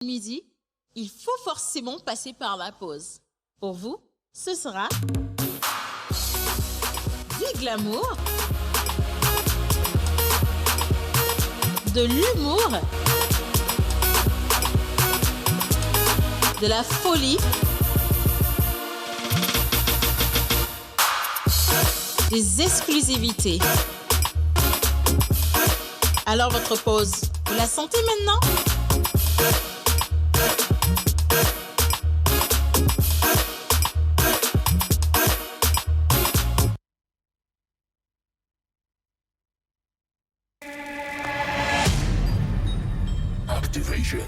Midi, il faut forcément passer par la pause. Pour vous, ce sera du glamour, de l'humour, de la folie, des exclusivités. Alors votre pause, vous la sentez maintenant ? Activation.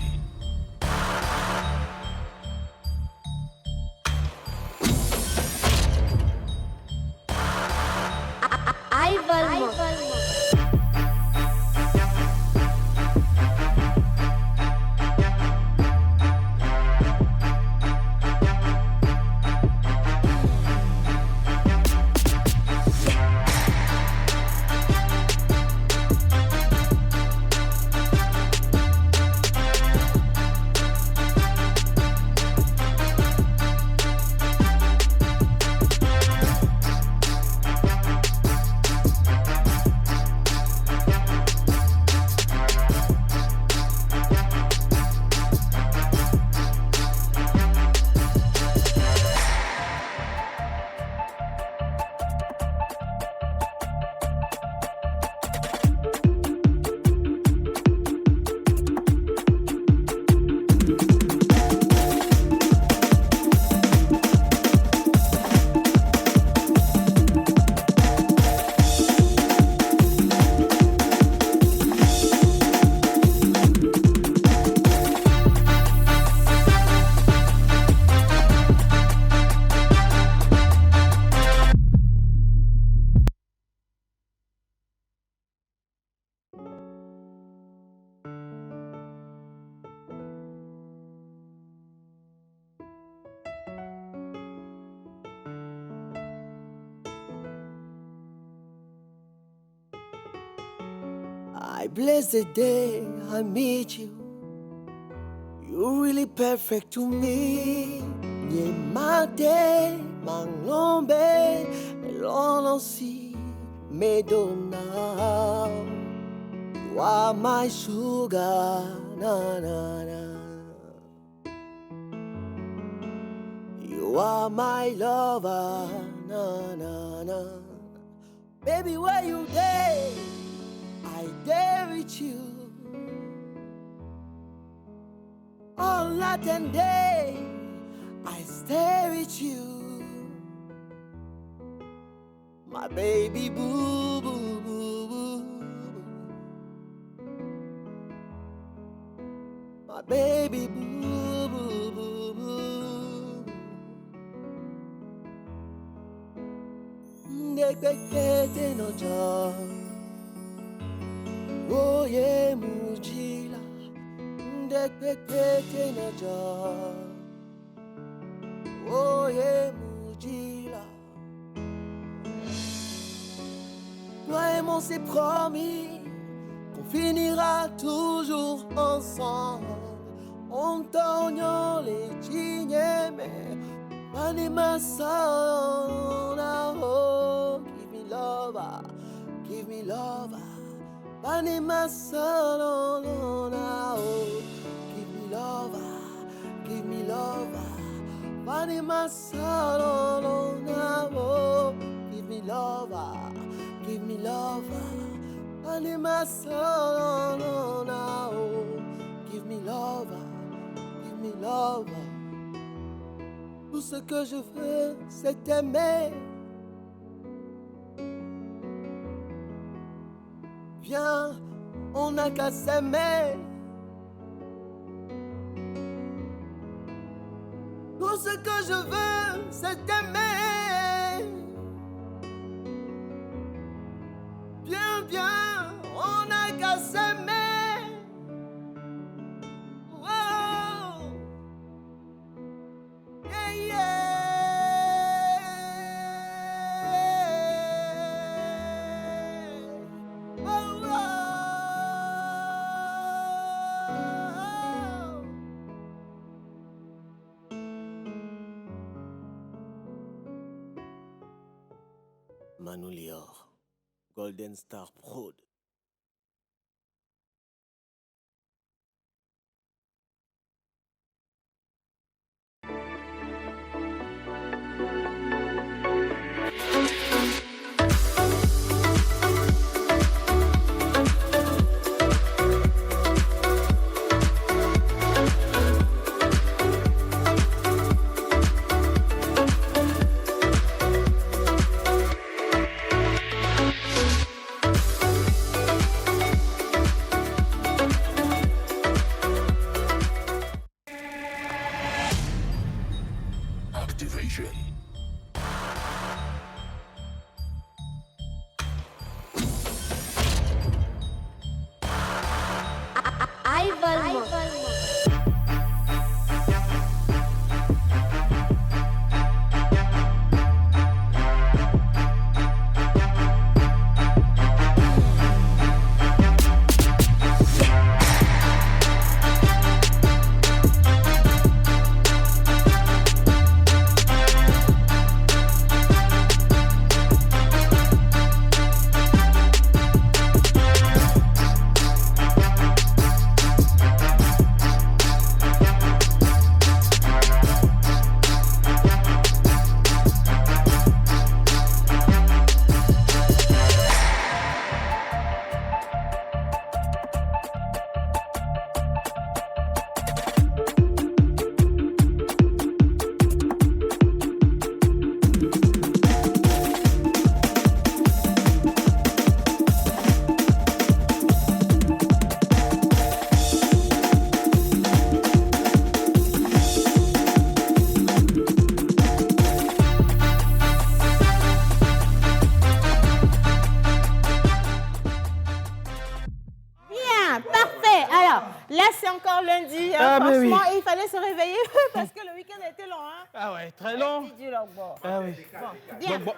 I bless the day I meet you. You're really perfect to me. Niemate manglombe elonosi medona. You are my sugar, na na na. You are my lover, na na na. Baby, where you day? I dare with you all night and day. I stay with you, my baby boo boo boo boo, my baby boo boo boo boo. Ndekete no joy. Oye mujila, ndekete na ja. Oye mujila. Toi et moi c'est promis qu'on finira toujours ensemble. On t'oignon les chignes, mais anima sana. Oh, give me love, give me love. Anima salona, oh, give me love, give me love. Anima salona, oh, give me love, give me love. Anima salona, oh, give me love, give me love. Tout ce que je veux, c'est t'aimer. Viens, on n'a qu'à s'aimer. Tout ce que je veux, c'est t'aimer. Viens, viens, on n'a qu'à s'aimer. Oh, yeah, yeah. Manu Lior, Golden Star Prod. Activation. Là, c'est encore lundi. Franchement, oui. Il fallait se réveiller parce que le week-end était long. Hein. Ah ouais, très long. Ah oui. Bien. Alors,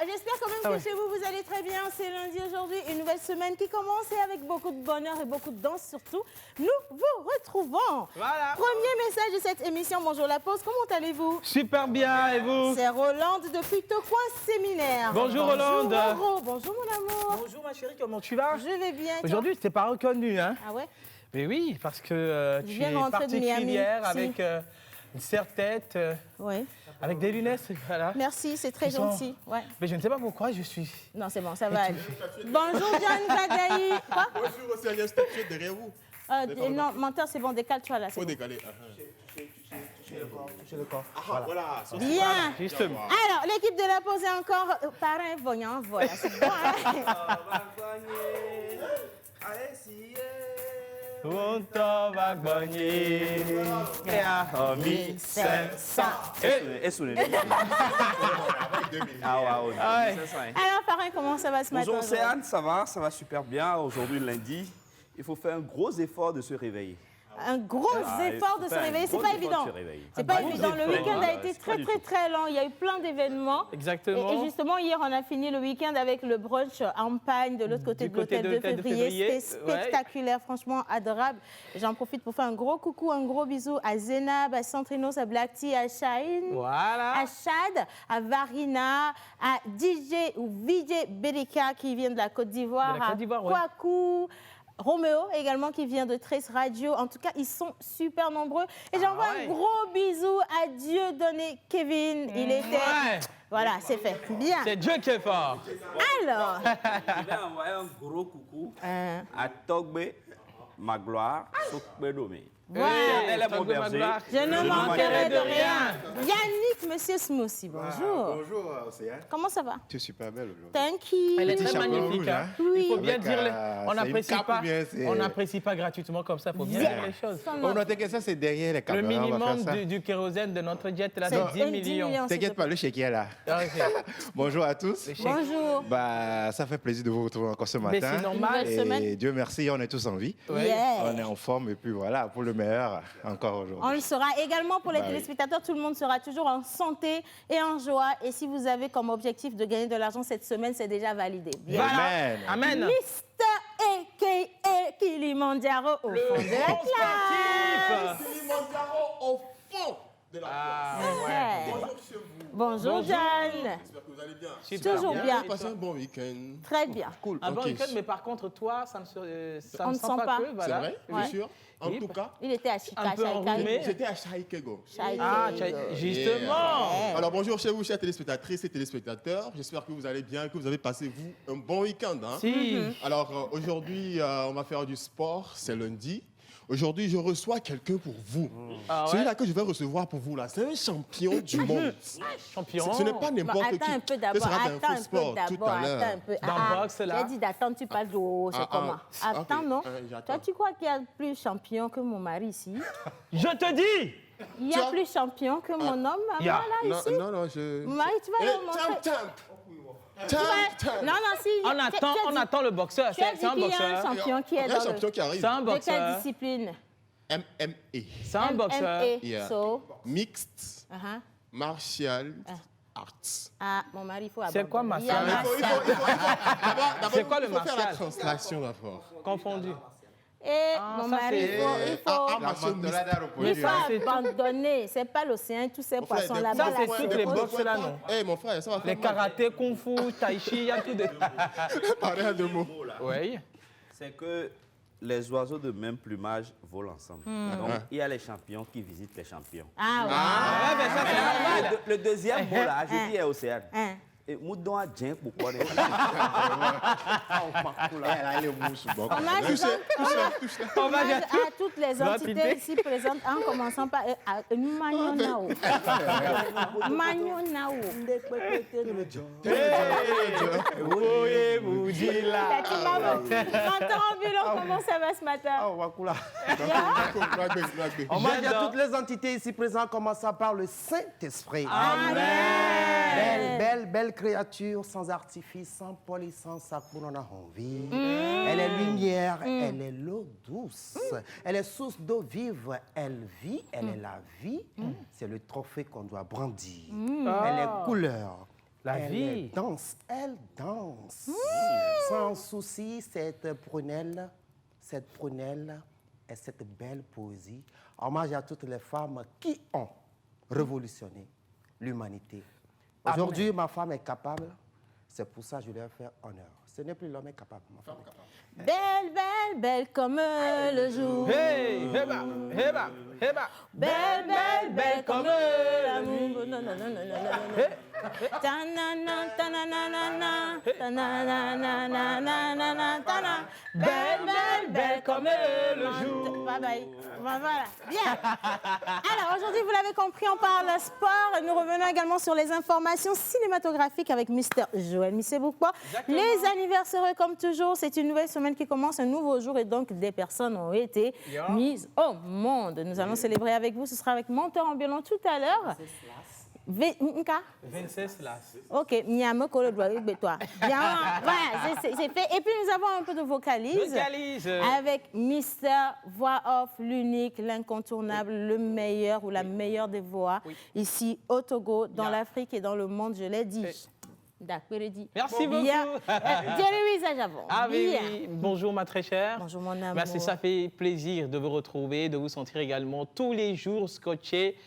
j'espère quand même que chez vous, vous allez très bien. C'est lundi aujourd'hui, une nouvelle semaine qui commence et avec beaucoup de bonheur et beaucoup de danse surtout. Nous vous retrouvons. Voilà. Premier message de cette émission. Bonjour la pause, comment allez-vous? Super bien, et vous? C'est Rolande depuis Tocoin Séminaire. Bonjour Rolande. Bonjour, bonjour mon amour. Bonjour ma chérie, comment tu vas? Je vais bien. Aujourd'hui, je t'ai pas reconnu, hein? Ah ouais? Mais oui, parce que tu es particulière avec une serre-tête, avec des lunettes, voilà. Merci, c'est très gentil. Ouais. Mais je ne sais pas pourquoi je suis... Non, c'est bon, ça va aller. Bonjour John Bagaï. Quoi? Bonjour, c'est un statut derrière vous. Non, menteur, c'est bon, décale-toi là. Faut décaler. Touchez le corps. Voilà. Bien. Justement. Alors, l'équipe de la pause est encore parrain voyant. Voilà, c'est bon. Allez, si. On t'en va gagner. Et à 1500. Alors, parrain, comment ça va ce matin? Bonjour, c'est Anne, ça va super bien. Aujourd'hui, lundi, il faut faire un gros effort de se réveiller. Un gros effort de se réveiller, c'est pas évident. C'est pas évident. Le week-end a été très long. Il y a eu plein d'événements. Exactement. Et justement, hier, on a fini le week-end avec le brunch en Pagne de l'autre côté de l'hôtel de février. C'était spectaculaire, franchement adorable. J'en profite pour faire un gros coucou, un gros bisou à Zénab, à Centrinos, à Black Tea, à Shaheen, à Chad, à Varina, à DJ ou VJ Berika qui vient de la Côte d'Ivoire, à Kwaku. Roméo également qui vient de Trace Radio. En tout cas, ils sont super nombreux. Et j'envoie un gros bisou à Dieudonné Kevin. Il était... Voilà, c'est fait. Bien. C'est Dieu qui est fort. Alors... Je vais envoyer un gros coucou à Togbe Magloire Sokbedomé. Voilà. Elle est mon berger. Je ne manquerai de rien. Yannick, monsieur Smoussi, bonjour. Bonjour, Océane. Comment ça va? Tu es super belle aujourd'hui. Thank you. Elle est très magnifique. Hein? Oui. Il faut bien dire, on n'apprécie pas gratuitement comme ça, il faut bien dire les choses. On note que ça, c'est derrière les caméras. Le minimum du kérosène de notre jet, là, c'est 10 millions. T'inquiète pas, le chèque est là. Bonjour à tous. Bonjour. Ça fait plaisir de vous retrouver encore ce matin. C'est normal. Et Dieu merci, on est tous en vie. Yeah. On est en forme et puis voilà, pour le meilleur encore aujourd'hui. On le sera également pour les téléspectateurs. Tout le monde sera toujours en santé et en joie. Et si vous avez comme objectif de gagner de l'argent cette semaine, c'est déjà validé. Bien. Amen. Amen. Mr. A.K.A. Kilimandjaro au fond de la classe. Kilimandjaro au fond de la classe. Bonjour chez vous. Bonjour, John. J'espère que vous allez bien. Toujours bien. Passez un bon week-end. Très bien. Cool. Un bon week-end, mais par contre, toi, ça ne sent On ne sent pas. Que, voilà. C'est vrai, bien sûr. En tout cas, Il était à Chica. Un peu enrhumé. j'étais à Shaikego. Ah, justement. Alors bonjour chez vous, chers téléspectatrices et téléspectateurs. J'espère que vous allez bien, que vous avez passé, vous, un bon week-end. Hein? Si. Alors aujourd'hui, on va faire du sport, c'est lundi. Aujourd'hui, je reçois quelqu'un pour vous. Ah ouais? Celui-là que je vais recevoir pour vous, là, c'est un champion du monde. Champion. Ce n'est pas n'importe qui. Attends un peu d'abord, attends un peu. Dans boxe, là. J'ai dit d'attendre, tu parles de haut, c'est comment? Attends, ok. non? J'attends. Toi, tu crois qu'il y a plus champion que mon mari ici? Je te dis. Il y a plus champion que mon homme, Yeah. voilà, ici? Non, je... Mon mari, tu vas leur montrer. Non, si. On attend le boxeur. Tu as dit C'est un qu'il y a un boxeur. champion qui est Il y a un dans champion qui arrive. C'est un de quelle boxeur. discipline? MMA. C'est un boxeur. Yeah. So, Mixed martial arts. Ah, mon mari, il faut C'est quoi abandonner. Il y a martial? D'abord, C'est quoi le il faut faire la martial? translation d'abord. Confondu. Et mon ça, mari, c'est- il faut abandonner. C'est pas l'océan, tous ces poissons là-bas. Ça, c'est là, toutes les boxes là, non? Eh, mon frère, ça va faire Les karaté, kung fu, tai chi, il y a tout de... parler à deux mots. Oui. C'est que les oiseaux de même plumage volent ensemble. Donc, il y a les champions qui visitent les champions. Ah, Ouais, mais ça, c'est normal. Le deuxième mot, là, je dis est Océane. ouais. Et Moudon a Djen pour quoi? Elle est mouche, bon. Hommage à toutes les entités ici présentes, en commençant par Magnonao. Magnonao. Comment ça va ce matin? Hommage à toutes les entités ici présentes, commençant par le Saint-Esprit. Amen. Belle créature, sans artifice, sans police, sans sacour, on a envie. Elle est lumière, elle est l'eau douce. Elle est source d'eau vive, elle vit, elle est la vie. C'est le trophée qu'on doit brandir. Elle est couleur. Elle danse, elle danse. Sans souci, cette prunelle et cette belle poésie. Hommage à toutes les femmes qui ont révolutionné l'humanité. Aujourd'hui, ma femme est capable. C'est pour ça que je lui ai fait honneur. Ce n'est plus l'homme est capable, ma femme est capable. Belle, belle, belle comme le jour. Hey, heba, heba, heba. Belle, belle, belle comme l'amour. Non, non, non, non, non, non. Ta-na-na, ta-na-na-na-na, ta-na-na-na-na-na-na, ta-na. Belle, belle, belle comme le jour. Bye bye. Voilà. Bien. Alors, aujourd'hui, vous l'avez compris, on parle sport. Nous revenons également sur les informations cinématographiques avec Mr. Joël Missé-Boukwa. Les anniversaires, comme toujours, c'est une nouvelle semaine qui commence, un nouveau jour, et donc des personnes ont été mises au monde. Nous allons célébrer avec vous. Ce sera avec Monteur en violon tout à l'heure. 26 là. Ok, Miam, Kolo doit avec toi. Bien, voilà, c'est fait. Et puis nous avons un peu de vocalise. Avec Mister Voix Off, l'unique, l'incontournable, le meilleur ou la meilleure des voix. Ici au Togo, dans l'Afrique et dans le monde, je l'ai dit. Merci beaucoup. Ah oui, bonjour ma très chère. Bonjour mon amour. Merci, ça fait plaisir de vous retrouver, de vous sentir également tous les jours scotchés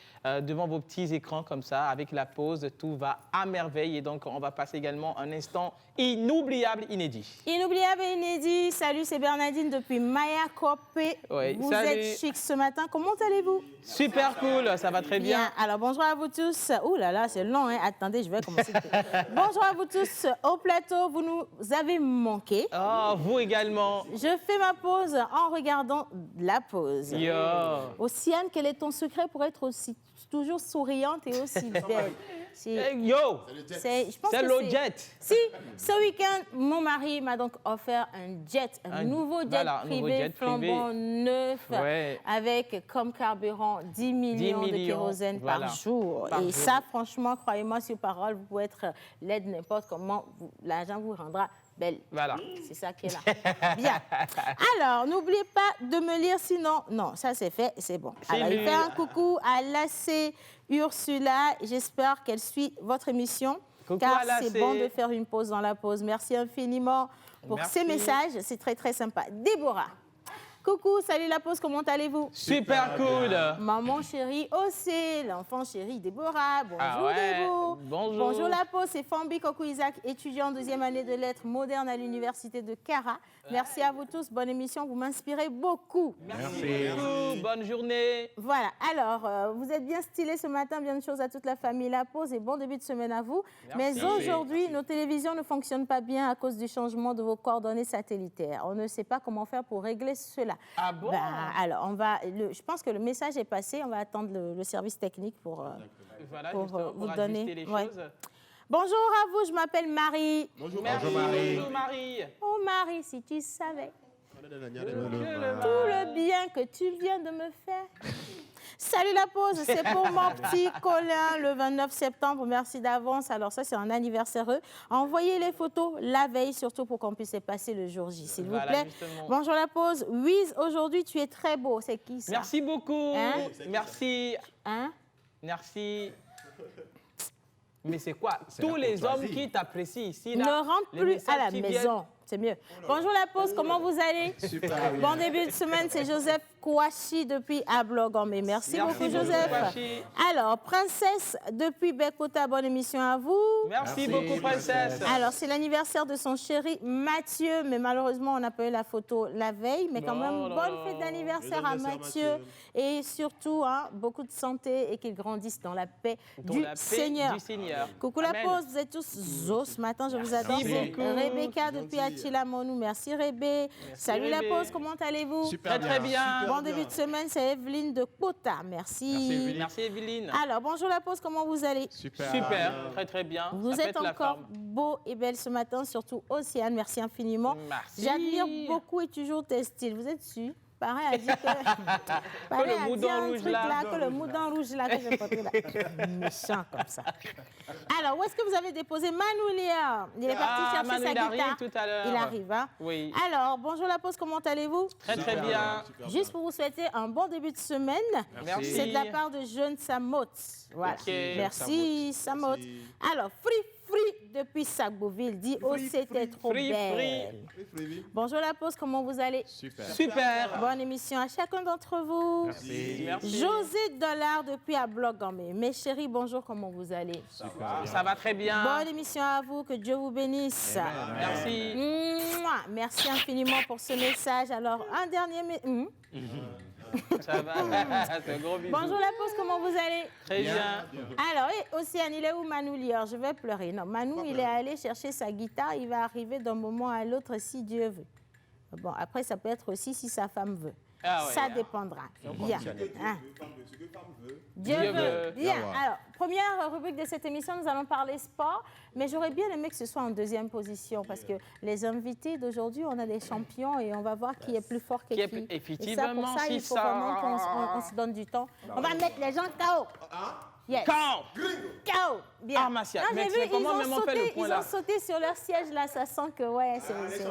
devant vos petits écrans comme ça, avec la pause, tout va à merveille. Et donc, on va passer également un instant inoubliable, inédit. Inoubliable et inédit. Salut, c'est Bernadine depuis Maya Kopé. Oui, vous salut. êtes chic ce matin. Comment allez-vous? Super cool, ça va très bien. Alors, bonjour à vous tous. Ouh là là, c'est long, hein. Attendez, je vais commencer. Bonjour à vous tous. Au plateau, vous nous avez manqué. Oh, vous également. Je fais ma pause en regardant la pause. Yo. Océane, quel est ton secret pour être aussi toujours souriante et aussi belle? Yo, c'est le jet. Si, ce week-end, mon mari m'a donc offert un jet, un nouveau jet privé flambant neuf, avec comme carburant 10 millions de kérosène par jour. Et ça, franchement, croyez-moi sur parole, vous pouvez être laide n'importe comment, l'argent vous rendra belle. Voilà. C'est ça qui est là. Bien. Alors, n'oubliez pas de me lire, sinon... Non, ça c'est fait, c'est bon. Alors, il fait un coucou à Lacé Ursula. J'espère qu'elle suit votre émission. Coucou car à c'est bon de faire une pause dans la pause. Merci infiniment pour ces messages. C'est très, très sympa. Déborah. Coucou, salut la pause, comment allez-vous? Super cool. Maman chérie aussi, l'enfant chéri Déborah. Bonjour ouais. Débo. Bonjour. Bonjour la pause, c'est Fambi Coco Isaac, étudiant en 2e année de lettres modernes à l'université de Cara. Merci à vous tous, bonne émission, vous m'inspirez beaucoup. Merci beaucoup, bonne journée. Voilà, alors, vous êtes bien stylés ce matin, bien de choses à toute la famille La Pause et bon début de semaine à vous. Merci. Mais aujourd'hui, nos télévisions ne fonctionnent pas bien à cause du changement de vos coordonnées satellitaires. On ne sait pas comment faire pour régler cela. Ah bon? Alors, je pense que le message est passé, on va attendre le service technique pour vous donner. Les choses. Bonjour à vous, je m'appelle Marie. Bonjour Marie. Bonjour Marie. Oh Marie, si tu savais tout le bien que tu viens de me faire. Salut la pause, c'est pour mon petit Colin le 29 septembre. Merci d'avance. Alors ça, c'est un anniversaire. Envoyez les photos la veille, surtout pour qu'on puisse passer le jour J, s'il vous plaît. Justement. Bonjour la pause. Wiz, aujourd'hui, tu es très beau. C'est qui ça? Merci beaucoup. Merci. Merci. Mais c'est quoi? Tous les hommes qui t'apprécient ici, là, ne rentrent plus à la maison. C'est mieux. Bonjour la pause, comment vous allez? Super. Bon début de semaine, c'est Joseph Kouachi depuis Ablogomé. Merci beaucoup Joseph. Alors, Princesse depuis Bekota, bonne émission à vous. Merci beaucoup Princesse. Alors, c'est l'anniversaire de son chéri Mathieu, mais malheureusement, on n'a pas eu la photo la veille. Mais quand même, bonne fête d'anniversaire à Mathieu. Et surtout, beaucoup de santé et qu'il grandisse dans la paix du Seigneur. Coucou la pause, vous êtes tous zo ce matin, je vous adore. C'est Rebecca depuis Achilamonou. Merci Rébé. Salut la pause, comment allez-vous? Super, très bien. Bon début de semaine, c'est Evelyne de Kota. Merci. Merci Evelyne. Alors, bonjour la pause, comment vous allez? Super, très très bien. Vous êtes encore beau et belle ce matin, surtout Océane. Merci infiniment. Merci. J'admire beaucoup et toujours tes styles. Vous êtes sûr? Pareil a dit que... Pareil le moudon rouge là. Que le moudon rouge là que j'ai porté là. Méchant comme ça. Alors, où est-ce que vous avez déposé Manoulia? Il est parti chercher sa guitare. Tout à l'heure. Il arrive, hein? Oui. Alors, bonjour la pause, comment allez-vous? Très très bien. Juste pour vous souhaiter un bon début de semaine. Merci. C'est de la part de Jeune Samot. Voilà. Okay. Merci Samot. Alors, Free depuis Sagboville dit oh c'était trop belle. Bonjour la pause, comment vous allez? Super. Bonne émission à chacun d'entre vous. Merci. José Dollar depuis Ablogomé. Mes chéris, bonjour, comment vous allez? Ça va très bien. Bonne émission à vous, que Dieu vous bénisse. Merci. Merci infiniment pour ce message. Alors, un dernier... Ça va, c'est un gros bisou. Bonjour la pause, comment vous allez? Très bien. Alors, Océane, il est où Manou Lior? Je vais pleurer. Non, Manou, il est allé chercher sa guitare. Il va arriver d'un moment à l'autre si Dieu veut. Bon, après, ça peut être aussi si sa femme veut. Ça dépendra. Bien. Dieu veut. Bien. Alors, première rubrique de cette émission, nous allons parler sport. Mais j'aurais bien aimé que ce soit en deuxième position parce que les invités d'aujourd'hui, on a des champions et on va voir qui est plus fort que qui. Effectivement, et ça, pour ça, il faut vraiment qu'on se donne du temps. On va mettre les gens KO. Yes. KO. Bien. Ah, Marcia, j'ai vu, ils ont sauté sur leur siège là, ça sent que c'est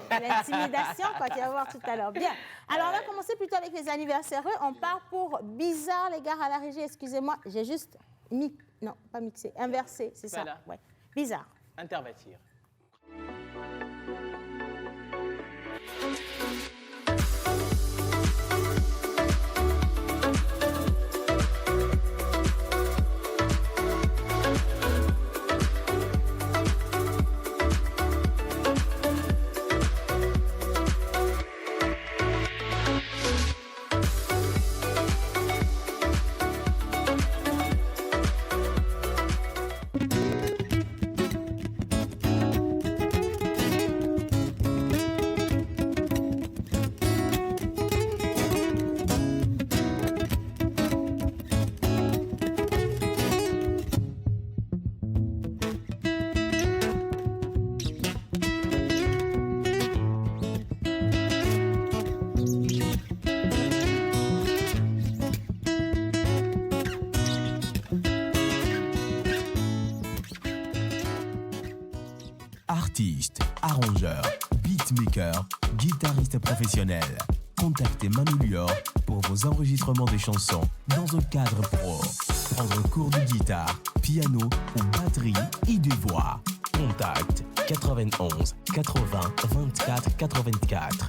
l'intimidation quand tu vas voir tout à l'heure. Bien. Alors, on va commencer plutôt avec les anniversaires. On part pour bizarre, les gars, à la régie. Excusez-moi, j'ai juste non, pas mixé, inversé, c'est ça. Ouais. Bizarre. Intervertir. Artiste, arrangeur, beatmaker, guitariste professionnel. Contactez Manu Lior pour vos enregistrements des chansons dans un cadre pro. Prendre un cours de guitare, piano ou batterie et de voix. Contact 91 80 24 84.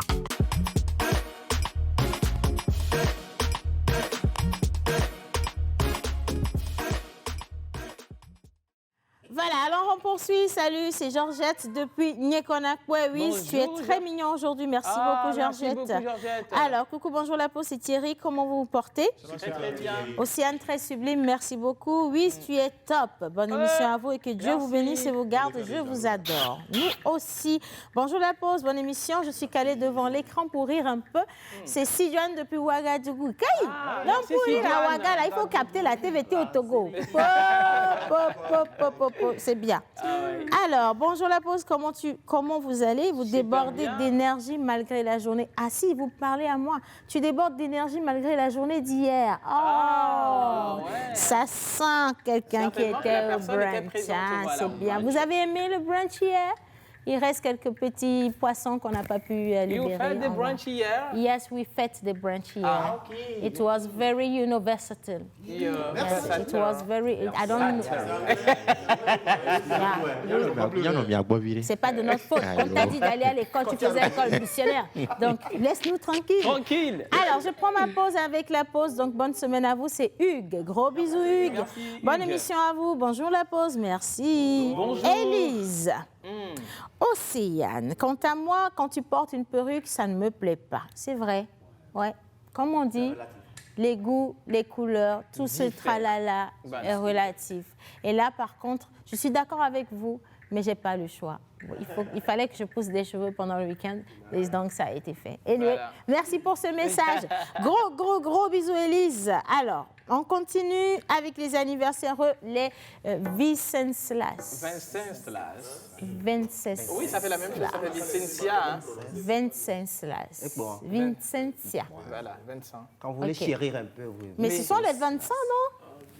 on poursuit. Salut, c'est Georgette depuis Nyekonakwe. Oui, tu es très mignon aujourd'hui. Merci beaucoup, Georgette. Merci beaucoup, Georgette. Alors, coucou, bonjour la peau, c'est Thierry. Comment vous vous portez? Très bien. Océane, très sublime. Merci beaucoup. Oui, tu es top. Bonne émission à vous et que Dieu vous bénisse et vous garde. Je vous adore. Nous aussi. Bonjour la pause, bonne émission. Je suis calée devant l'écran pour rire un peu. C'est Sijuan depuis Ouagadougou. Non, pour rire à Ouaga, là, il faut capter la TVT au Togo. C'est bien. Alors, bonjour la pause, comment vous allez? Vous débordez d'énergie malgré la journée. Ah si, vous parlez à moi. Tu débordes d'énergie malgré la journée d'hier. Ça sent quelqu'un qui était au brunch. C'est bien. Vous avez aimé le brunch hier? Il reste quelques petits poissons qu'on n'a pas pu libérer. You had the brunch here? Yes, we fed the brunch here. Okay. It was very versatile. Yes, it was very. I don't. C'est pas de notre faute. On t'a dit d'aller à l'école, tu faisais l'école missionnaire. Donc laisse-nous tranquille. Tranquille. Alors je prends ma pause avec la pause. Donc bonne semaine à vous. C'est Hugues. Gros bisous Hugues. Merci, bonne Hugues. émission à vous. Bonjour la pause. Merci. Bonjour. Élise. Océane, quant à moi, quand tu portes une perruque, ça ne me plaît pas. C'est vrai. Ouais. Comme on dit, les goûts, les couleurs, tout ce tralala est relatif. Et là, par contre, je suis d'accord avec vous, mais je n'ai pas le choix. Il fallait que je pousse des cheveux pendant le week-end, et donc ça a été fait. Anyway, merci pour ce message. Gros bisous, Élise. Alors, on continue avec les anniversaires, les Vincenslas. Vincenslas. Oui, ça fait la même chose, ça fait Vincentia. Hein? Vincenslas. Vincentia. Voilà, Vincent. Quand vous voulez chérir un peu, oui. Mais ce sont les 25, non?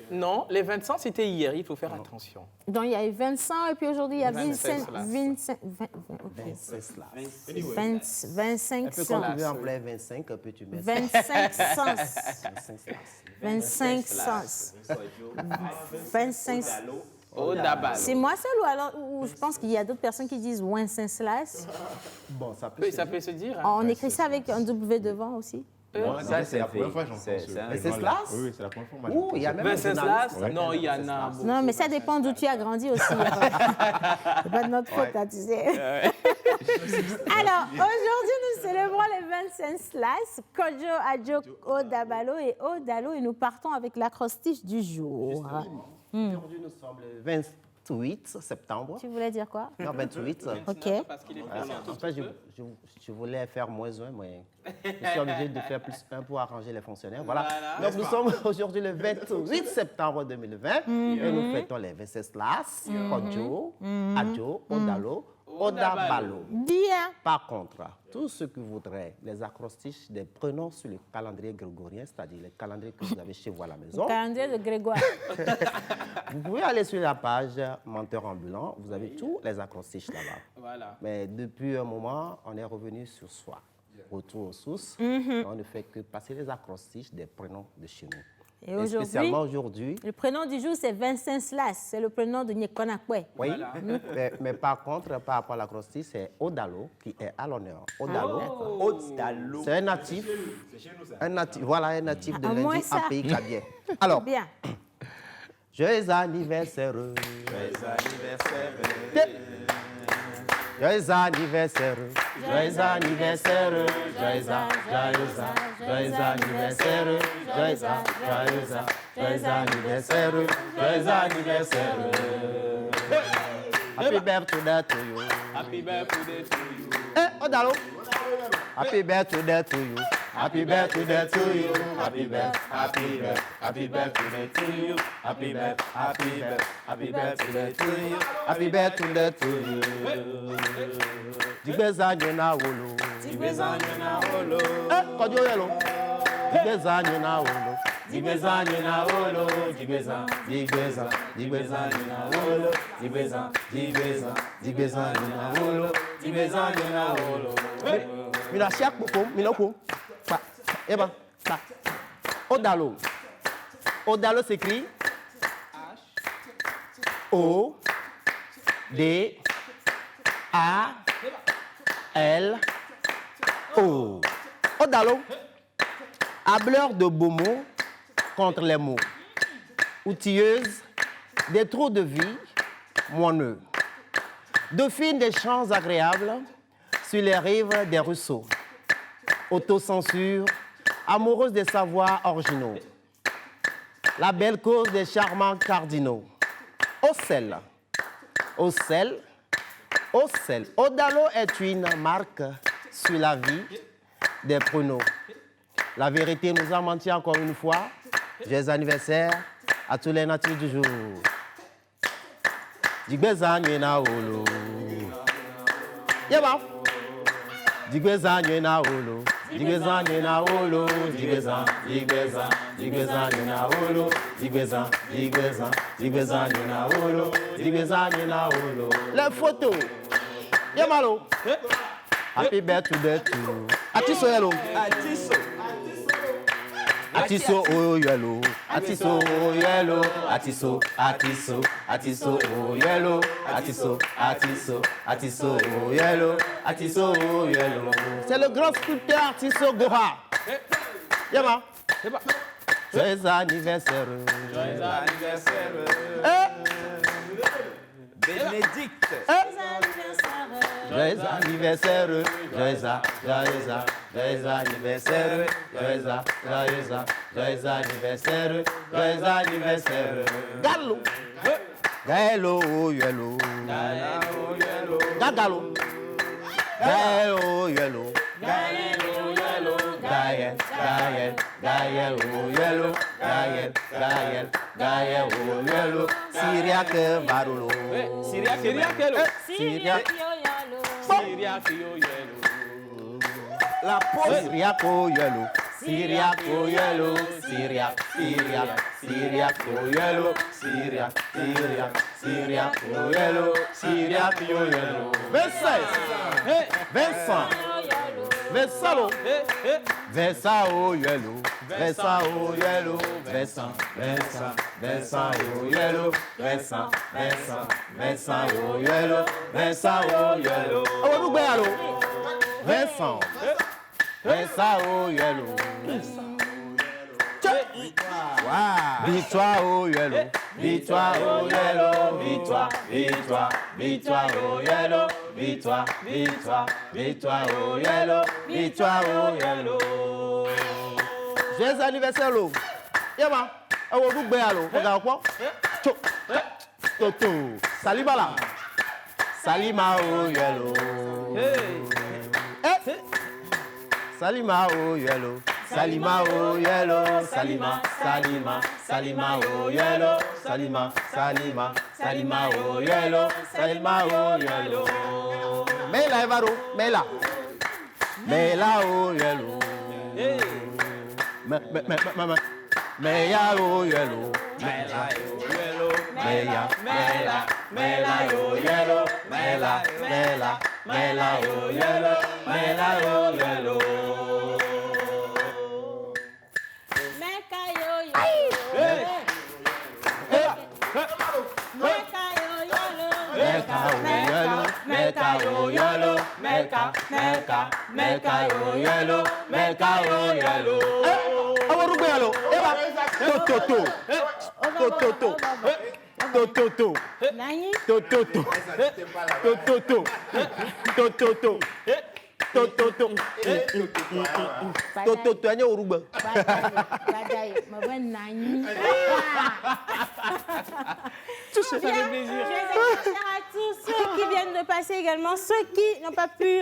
Non, les 25, c'était hier, il faut faire attention. Donc, il y a eu Vincent et puis aujourd'hui, il y a Vincent. Un peu quand tu veux employer 25, un peu tu mets 25 sens. 25 sens. 25 sens. C'est moi seul ou alors ou je pense qu'il y a d'autres personnes qui disent Wenceslas? Bon, ça peut se dire. Hein. On écrit ça avec un W devant aussi. Ça, c'est la première fois que j'entends ça. Wenceslas? Oui, c'est la première fois. Ouh, il y a même Wenceslas? Non, il y en a. Non, mais ça dépend d'où tu as grandi aussi. C'est pas de notre faute, là, tu sais. Alors, aujourd'hui, nous célébrons les Wenceslas, Kojo, Adjo, Odabalo et Odalo, et nous partons avec l'acrostiche du jour. Aujourd'hui, nous sommes le 28 septembre. Tu voulais dire quoi? Non, 28. OK. En fait, je voulais faire moins 1, mais je suis obligé de faire plus 1 pour arranger les fonctionnaires. Voilà. Donc, nous sommes aujourd'hui le 28 septembre 2020 et nous fêtons les Wenceslas, Kojo, Adjo, Odalo, Odabalo. Bien. Par contre, tout ce que voudraient les acrostiches des prénoms sur le calendrier grégorien, c'est-à-dire le calendrier que vous avez chez vous à la maison. Le calendrier de Grégoire. Vous pouvez aller sur la page Menteur ambulant, vous avez tous les acrostiches là-bas. Voilà. Mais depuis un moment, on est revenu sur soi. Retour aux sources. On ne fait que passer les acrostiches des prénoms de chez nous. Et spécialement aujourd'hui. Le prénom du jour, c'est Vincenslas. C'est le prénom de Nyekonakwe. Oui, mais par contre, par rapport à l'acrostiche, c'est Odalo qui est à l'honneur. Odalo. Odalo. C'est un natif. Voilà, un natif de l'Indie, un pays cabien. Alors, bien. Joyeux anniversaire. Joyeux anniversaire. Joyeux anniversaire. Joyeux anniversaire. Joyeux anniversaire. Joyeux anniversaire. Joyeux anniversaire. Happy birthday to you. Happy birthday to you. Odalo. Happy birthday to you. Happy birthday to you. Happy birthday to you. Happy birthday to you. Happy birthday to you. Dibezanyo na wolo. Dibezanyo na wolo. Kojo yelo. Dibezanyo na wolo. Dibezanyo na wolo. Dibezanyo na wolo. Dibezanyo na wolo. Dibezanyo na wolo. Mina siak bukom, minoko. Eba, ça. Odalo. Odalo s'écrit O-D-A-L-O. Odalo. Hableur de beaux mots contre les mots. Outilleuse des trous de vie moineux. Dauphine des champs agréables sur les rives des ruisseaux. Autocensure, amoureuse des savoirs originaux. La belle cause des charmants cardinaux. Au sel, au sel, au sel. Odalo est une marque sur la vie des pruneaux. La vérité nous a menti encore une fois. Joyeux anniversaire à tous les natifs du jour. Digweza na olo. Yaba. Digweza na olo. Digweza na olo. Digweza na olo. Digweza na olo. Digweza na olo. Les photos. Yamalo. Happy birthday to you. Atiso yellow. Atiso oh yellow. Atiso oh yellow. Atiso oh yellow. Atiso oh yellow. Atiso oh yellow. C'est le grand sculpteur Atiso Goha. Yama. Joyeux anniversaire. Joyeux anniversaire. Bénédicte. Joyeux anniversaire. Joyeux anniversaire. Joyeux anniversaire. Joyeux anniversaire. Gallo. Gaëlo oh yellow. Gagalo. Gaëlo yellow. Gaël oh yellow. Gaël oh yellow. Syriac Barulo. Syriac La pause. Syriac oh yellow. Syriac oh yellow. Syriac oh yellow. Syriac oh yellow. Syriac oh yellow. 26. Vincent. Vincent. Vincent oh yellow. Vincent oh yellow. Vincent oh yellow. Vincent oh yellow. Vincent oh yellow. Oh nous allô. Vincent oh yellow. Victoire oh yellow. Victoire oh yellow. Victoire oh yellow. Victoire oh yellow. Victoire oh yellow. Joyeux anniversaire lo. Yama. Awo dugbe alo. Oga po. Toto. Salibala. Salima oh yellow. Salima oh yellow. Salima oh yellow. Salima oh yellow. Salima oh yellow. Salima oh yellow. Mela Evaro. Mela oh yellow. Meya oh yellow. Mela oh yellow. Mela oh yellow. Mela oh yellow. Mela oh yellow. Meka oh yellow. Awarugbe yellow. Toto. Nani? Toto. Anya urugbe. Badaye, ma bonne Nani. Tout ça fait plaisir. À tous ceux qui viennent de passer également, ceux qui n'ont pas pu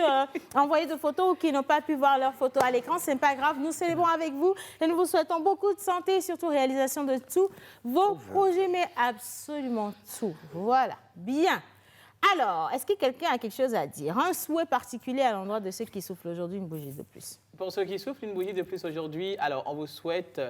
envoyer de photos ou qui n'ont pas pu voir leurs photos à l'écran, c'est pas grave, nous célébrons avec vous et nous vous souhaitons beaucoup de santé et surtout réalisation de tous vos projets, mais absolument tout. Voilà, bien. Alors, est-ce que quelqu'un a quelque chose à dire? Un souhait particulier à l'endroit de ceux qui soufflent aujourd'hui une bougie de plus? Pour ceux qui soufflent une bougie de plus aujourd'hui, alors on vous souhaite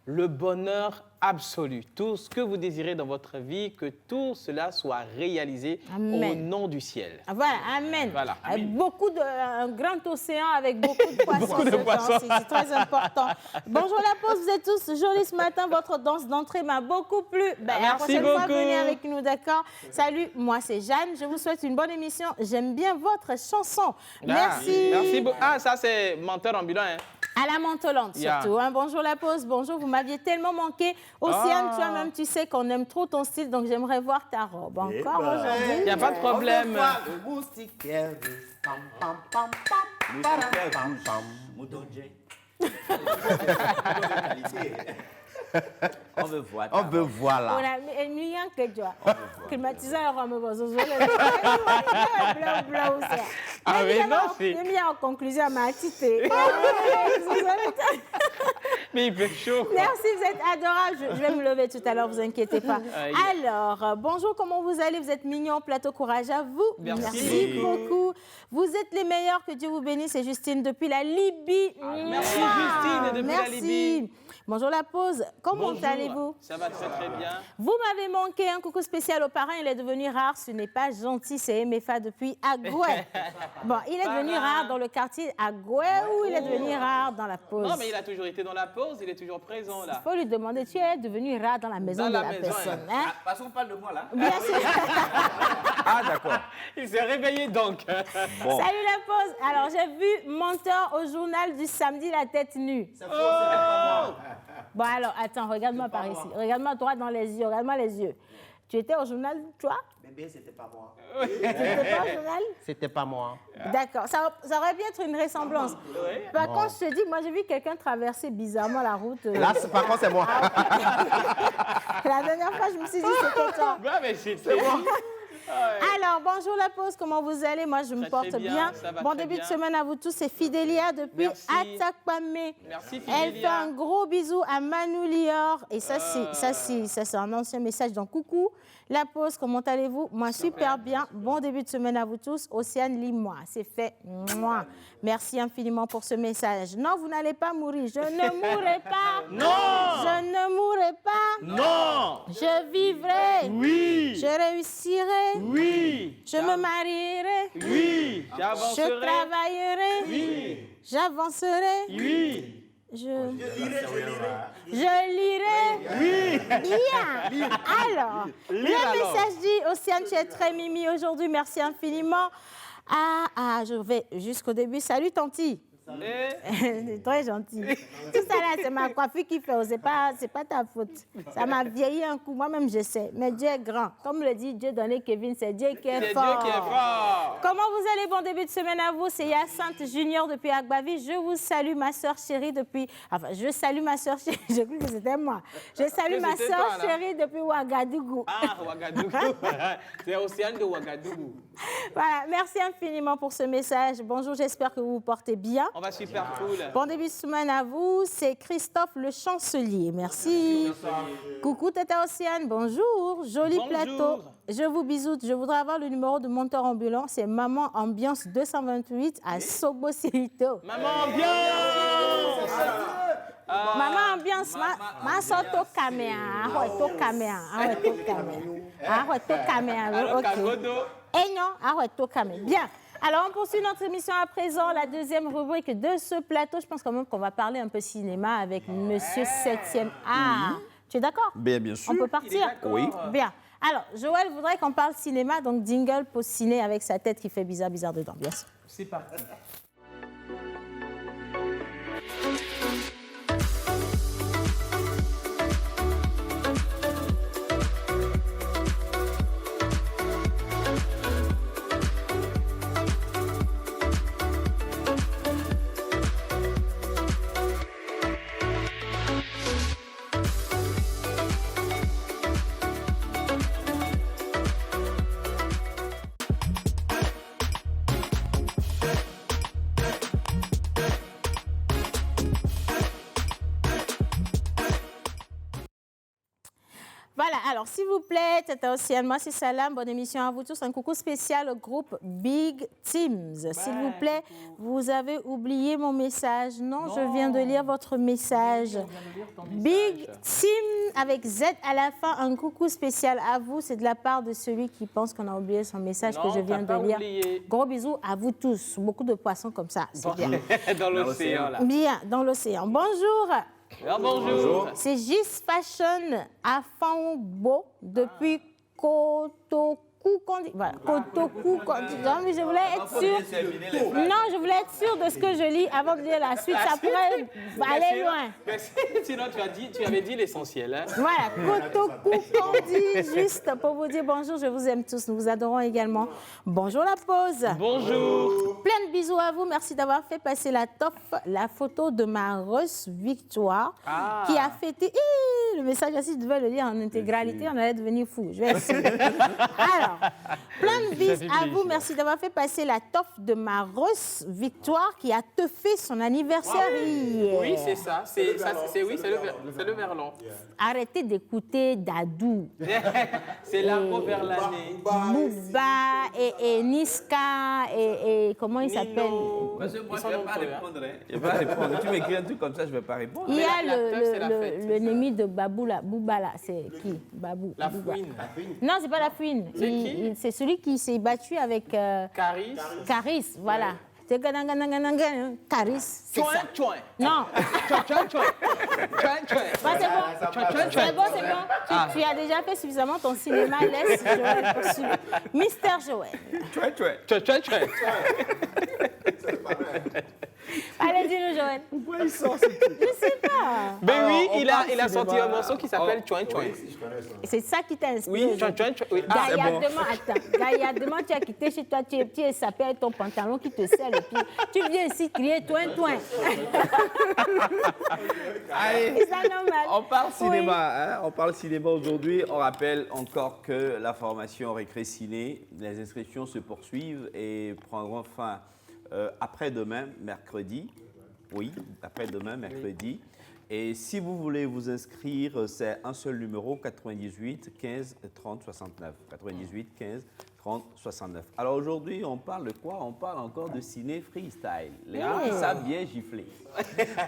le bonheur absolu. Tout ce que vous désirez dans votre vie, que tout cela soit réalisé au nom du ciel. Voilà, amen. Voilà, amen. Un grand océan avec beaucoup de poissons. Beaucoup de poissons. C'est très important. Bonjour la pause, vous êtes tous jolis ce matin. Votre danse d'entrée m'a beaucoup plu. La prochaine fois, venez avec nous, d'accord? Salut, moi c'est Jeanne. Je vous souhaite une bonne émission. J'aime bien votre chanson. Merci. Merci beaucoup. Ah, ça c'est menteur ambulant, hein? À la mentolante surtout. Hein. Bonjour la pause, bonjour, vous m'aviez tellement manqué. Océane, toi-même, tu sais qu'on aime trop ton style, donc j'aimerais voir ta robe. Encore aujourd'hui. Il n'y a pas de problème. Moustiquaire, pam, pam, pam, pam, pam, pam, On veut voir. On veut voir là. On a mis un que tu vois. Climatiseur, on me voit. Ah mais non, c'est... J'ai mis en conclusion à ma tité. Mais il fait chaud. Merci, vous êtes adorable. Je vais me lever tout à l'heure, vous inquiétez pas. Alors, bonjour, comment vous allez? Vous êtes mignons, plateau courage à vous. Merci beaucoup. Vous êtes les meilleurs, que Dieu vous bénisse. C'est Justine depuis la Libye. Merci Justine depuis la Libye. Bonjour la pause, comment allez-vous? Ça va très très bien. Vous m'avez manqué, un coucou spécial aux parents, il est devenu rare, ce n'est pas gentil, c'est MFA depuis Agoué. Bon, il est devenu rare dans le quartier Agoué ou il est devenu rare dans la pause? Non, mais il a toujours été dans la pause, il est toujours présent là. Il faut lui demander, tu es devenu rare dans la maison de la personne. Hein? Parce qu'on parle de moi là. Bien sûr. Ah d'accord. Il s'est réveillé donc. Bon. Salut la pause. Alors, j'ai vu menteur au journal du samedi, la tête nue. C'est faux, c'est pas moi. Bon, alors, attends, regarde-moi par ici. Regarde-moi droit dans les yeux, regarde-moi les yeux. Tu étais au journal, toi? Bébé, c'était pas moi. Tu n'étais pas au journal? C'était pas moi. D'accord, ça aurait pu être une ressemblance. Par contre, je te dis, moi, j'ai vu quelqu'un traverser bizarrement la route. Là, par contre, c'est moi. La dernière fois, je me suis dit, c'était toi. Ouais, mais c'est moi. Alors, bonjour la pause, comment vous allez? Moi, je me porte bien. Bon début de semaine à vous tous, c'est Fidélia depuis Atakpamé. Merci Fidélia. Elle fait un gros bisou à Manu Lior. Et ça, c'est un ancien message dans Coucou. La pause, comment allez-vous? Moi, super bien. Bon début de semaine à vous tous. Océane, lis-moi. C'est fait. Mouah. Merci infiniment pour ce message. Non, vous n'allez pas mourir. Je ne mourrai pas. Non. Je ne mourrai pas. Non. Je vivrai. Oui. Je réussirai. Oui. Je me marierai. Oui. J'avancerai. Je travaillerai. Oui. J'avancerai. Oui. Je lirai. Oui. Bien. Alors, le message dit, Océane, tu es très mimi aujourd'hui. Merci infiniment. Je vais jusqu'au début. Salut, Tanti. C'est très gentil. Tout ça là, c'est ma coiffure qui fait. C'est pas ta faute. Ça m'a vieilli un coup. Moi-même, je sais. Mais Dieu est grand. Comme le dit Dieu donné Kevin, c'est Dieu qui est fort. Dieu qui est fort. Comment vous allez? Bon début de semaine à vous. C'est Hyacinthe Junior depuis Agbavi. Je vous salue, ma soeur chérie, depuis... Enfin, je salue ma soeur chérie. Je crois que c'était moi. Je salue ma soeur chérie depuis Ouagadougou. Ah, Ouagadougou. C'est Océane de Ouagadougou. Voilà. Merci infiniment pour ce message. Bonjour, j'espère que vous vous portez bien. On va super cool. Bon début de semaine à vous, c'est Christophe le chancelier. Merci. Coucou Tata Océane, bonjour. Joli plateau. Je vous bisoute. Je voudrais avoir le numéro de monteur ambulant. C'est Maman Ambiance 228 à Sobo Sirito. Maman Ambiance. Maman Ambiance, ma soto caméra. Et non, bien. Alors, on poursuit notre émission à présent, la deuxième rubrique de ce plateau. Je pense quand même qu'on va parler un peu cinéma avec Monsieur 7e art. Tu es d'accord? Bien sûr. On peut partir? Oui. Bien. Alors, Joël voudrait qu'on parle cinéma, donc jingle pour ciné avec sa tête qui fait bizarre dedans, bien sûr. C'est parti. Voilà, alors s'il vous plaît, Tata Océane, moi c'est Salam, bonne émission à vous tous. Un coucou spécial au groupe Big Teams. S'il vous plaît, vous avez oublié mon message. Non, je viens de lire votre message. Big Team avec Z à la fin, un coucou spécial à vous. C'est de la part de celui qui pense qu'on a oublié son message que je viens de lire. Oublié. Gros bisous à vous tous. Beaucoup de poissons comme ça, c'est bien. Dans l'océan là. Bien, dans l'océan. Bonjour. Bonjour. C'est Gis Fashion à Fanbo depuis Kotoko. qu'on dit. Voilà, Kotoku qu'on dit. Non, mais je voulais être sûre. Non, je voulais être sûre de ce que je lis avant de lire la suite. Ça pourrait aller loin. Sinon, tu avais dit l'essentiel. Hein? Voilà, Kotoku qu'on dit, juste pour vous dire bonjour, je vous aime tous, nous vous adorons également. Bonjour la pause. Bonjour. Plein de bisous à vous, merci d'avoir fait passer la top, la photo de ma Russe Victoire, qui a fêté... Le message, si je devais le lire en intégralité, on allait devenir fou. Je vais essayer. Alors, plein de bises à vous. Merci d'avoir fait passer la toffe de ma Russe Victoire qui a teufé son anniversaire hier. Oui, c'est ça. C'est le verlan. Arrêtez d'écouter Dadou. C'est l'arbre vers l'année. Bouba et Niska et comment il s'appelle? Moi, je ne vais pas répondre. Je vais pas répondre. Tu m'écris un truc comme ça, je ne vais pas répondre. Il y a le Némi de Babou, là. Bouba, là. C'est qui? Babou. La fouine. Non, c'est pas la fouine. C'est qui? C'est celui qui s'est battu avec... Caris. Caris, voilà. C'est Caris, c'est ça. Chouin. Non. Chouin. C'est bon. Tu as déjà fait suffisamment ton cinéma. Laisse Joël poursuivre. Mister Joël. Chouin. Allez, dis-nous, Joël. Pourquoi il sort ce truc? Je sais pas. Ben oui, il a sorti un morceau qui s'appelle Chouin. C'est ça qui t'a inspiré. Oui, Chouin. Oui. Gaillardement, tu as quitté chez toi, tu es sapé avec ton pantalon qui te serre le pied. Tu viens ici crier Chouin. Allez, C'est ça normal. on parle cinéma. Hein? On parle cinéma aujourd'hui. On rappelle encore que la formation Récré Ciné, les inscriptions se poursuivent et prendront fin après-demain, mercredi. Oui, après-demain, mercredi. Et si vous voulez vous inscrire, c'est un seul numéro, 98 15 30 69. 98 15 30 69. Alors aujourd'hui, on parle de quoi? On parle encore de ciné freestyle. Les gens qui savent bien gifler.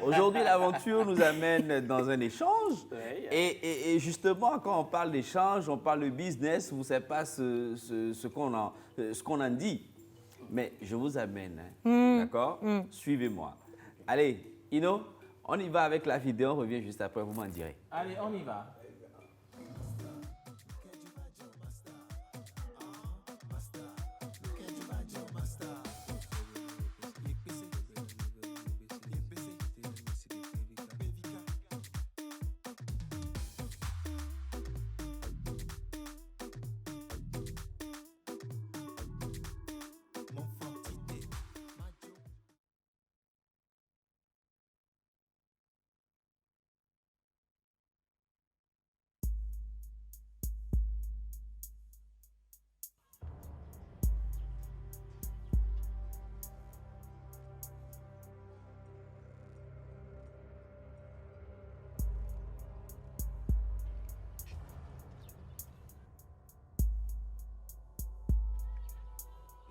Aujourd'hui, l'aventure nous amène dans un échange. Et justement, quand on parle d'échange, on parle de business, vous ne savez pas ce qu'on en dit. Mais je vous amène, d'accord? Suivez-moi. Allez, Ino, on y va avec la vidéo, on revient juste après, vous m'en direz. Allez, on y va.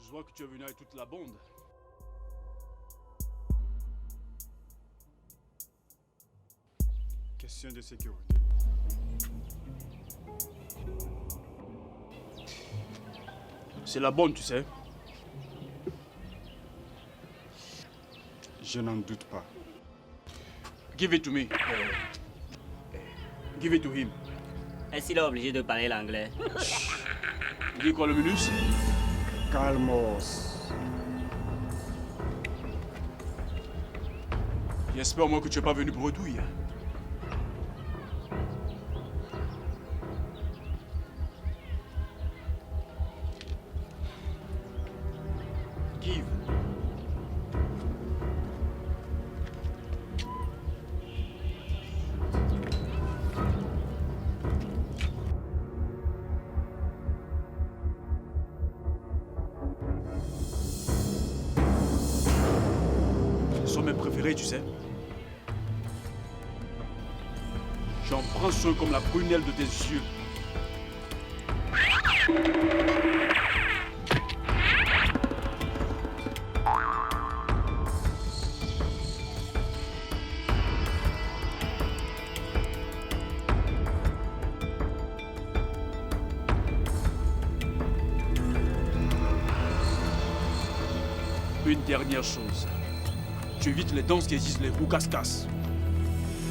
Je vois que tu es venu avec toute la bande. Question de sécurité. C'est la bonne, tu sais. Je n'en doute pas. Give it to me. Give it to him. Est-ce qu'il est obligé de parler l'anglais? Il dit quoi le minus? Calmos. J'espère moi que tu n'es pas venu bredouille. Give. Ils sont mes préférés, tu sais. J'en prends soin comme la prunelle de tes yeux. Une dernière chose. Tu évites les danses qui existent, les roucas-cas.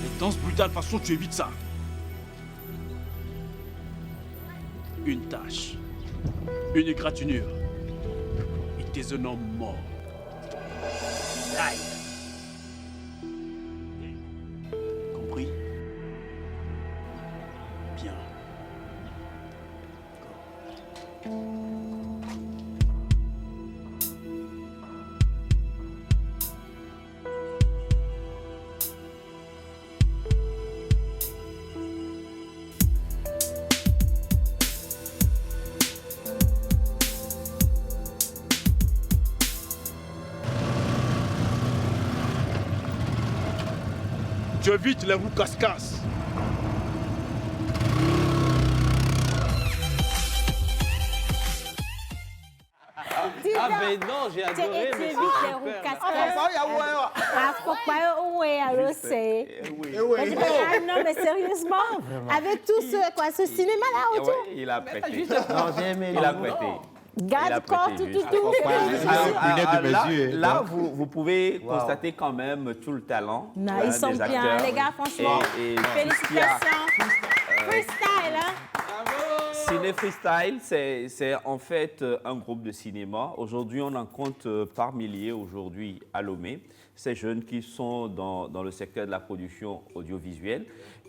Les danses brutales, de toute façon, tu évites ça. Une tâche. Une égratignure. Et t'es un homme mort. Aïe. Compris? Bien. Tu évites les roues casse-casse. Ah ben non, j'ai adoré, mais c'est super. Non, mais sérieusement, avec tout ce cinéma-là autour. Ouais, il a prêté. Non, j'ai aimé. Il a prêté. Garde corps, tout. Là, vous pouvez constater quand même tout le talent Ils sont des bien, acteurs. les gars, franchement. Félicitations. Freestyle, hein? Ciné Freestyle, c'est en fait un groupe de cinéma. Aujourd'hui, on en compte par milliers aujourd'hui à Lomé. Ces jeunes qui sont dans le secteur de la production audiovisuelle.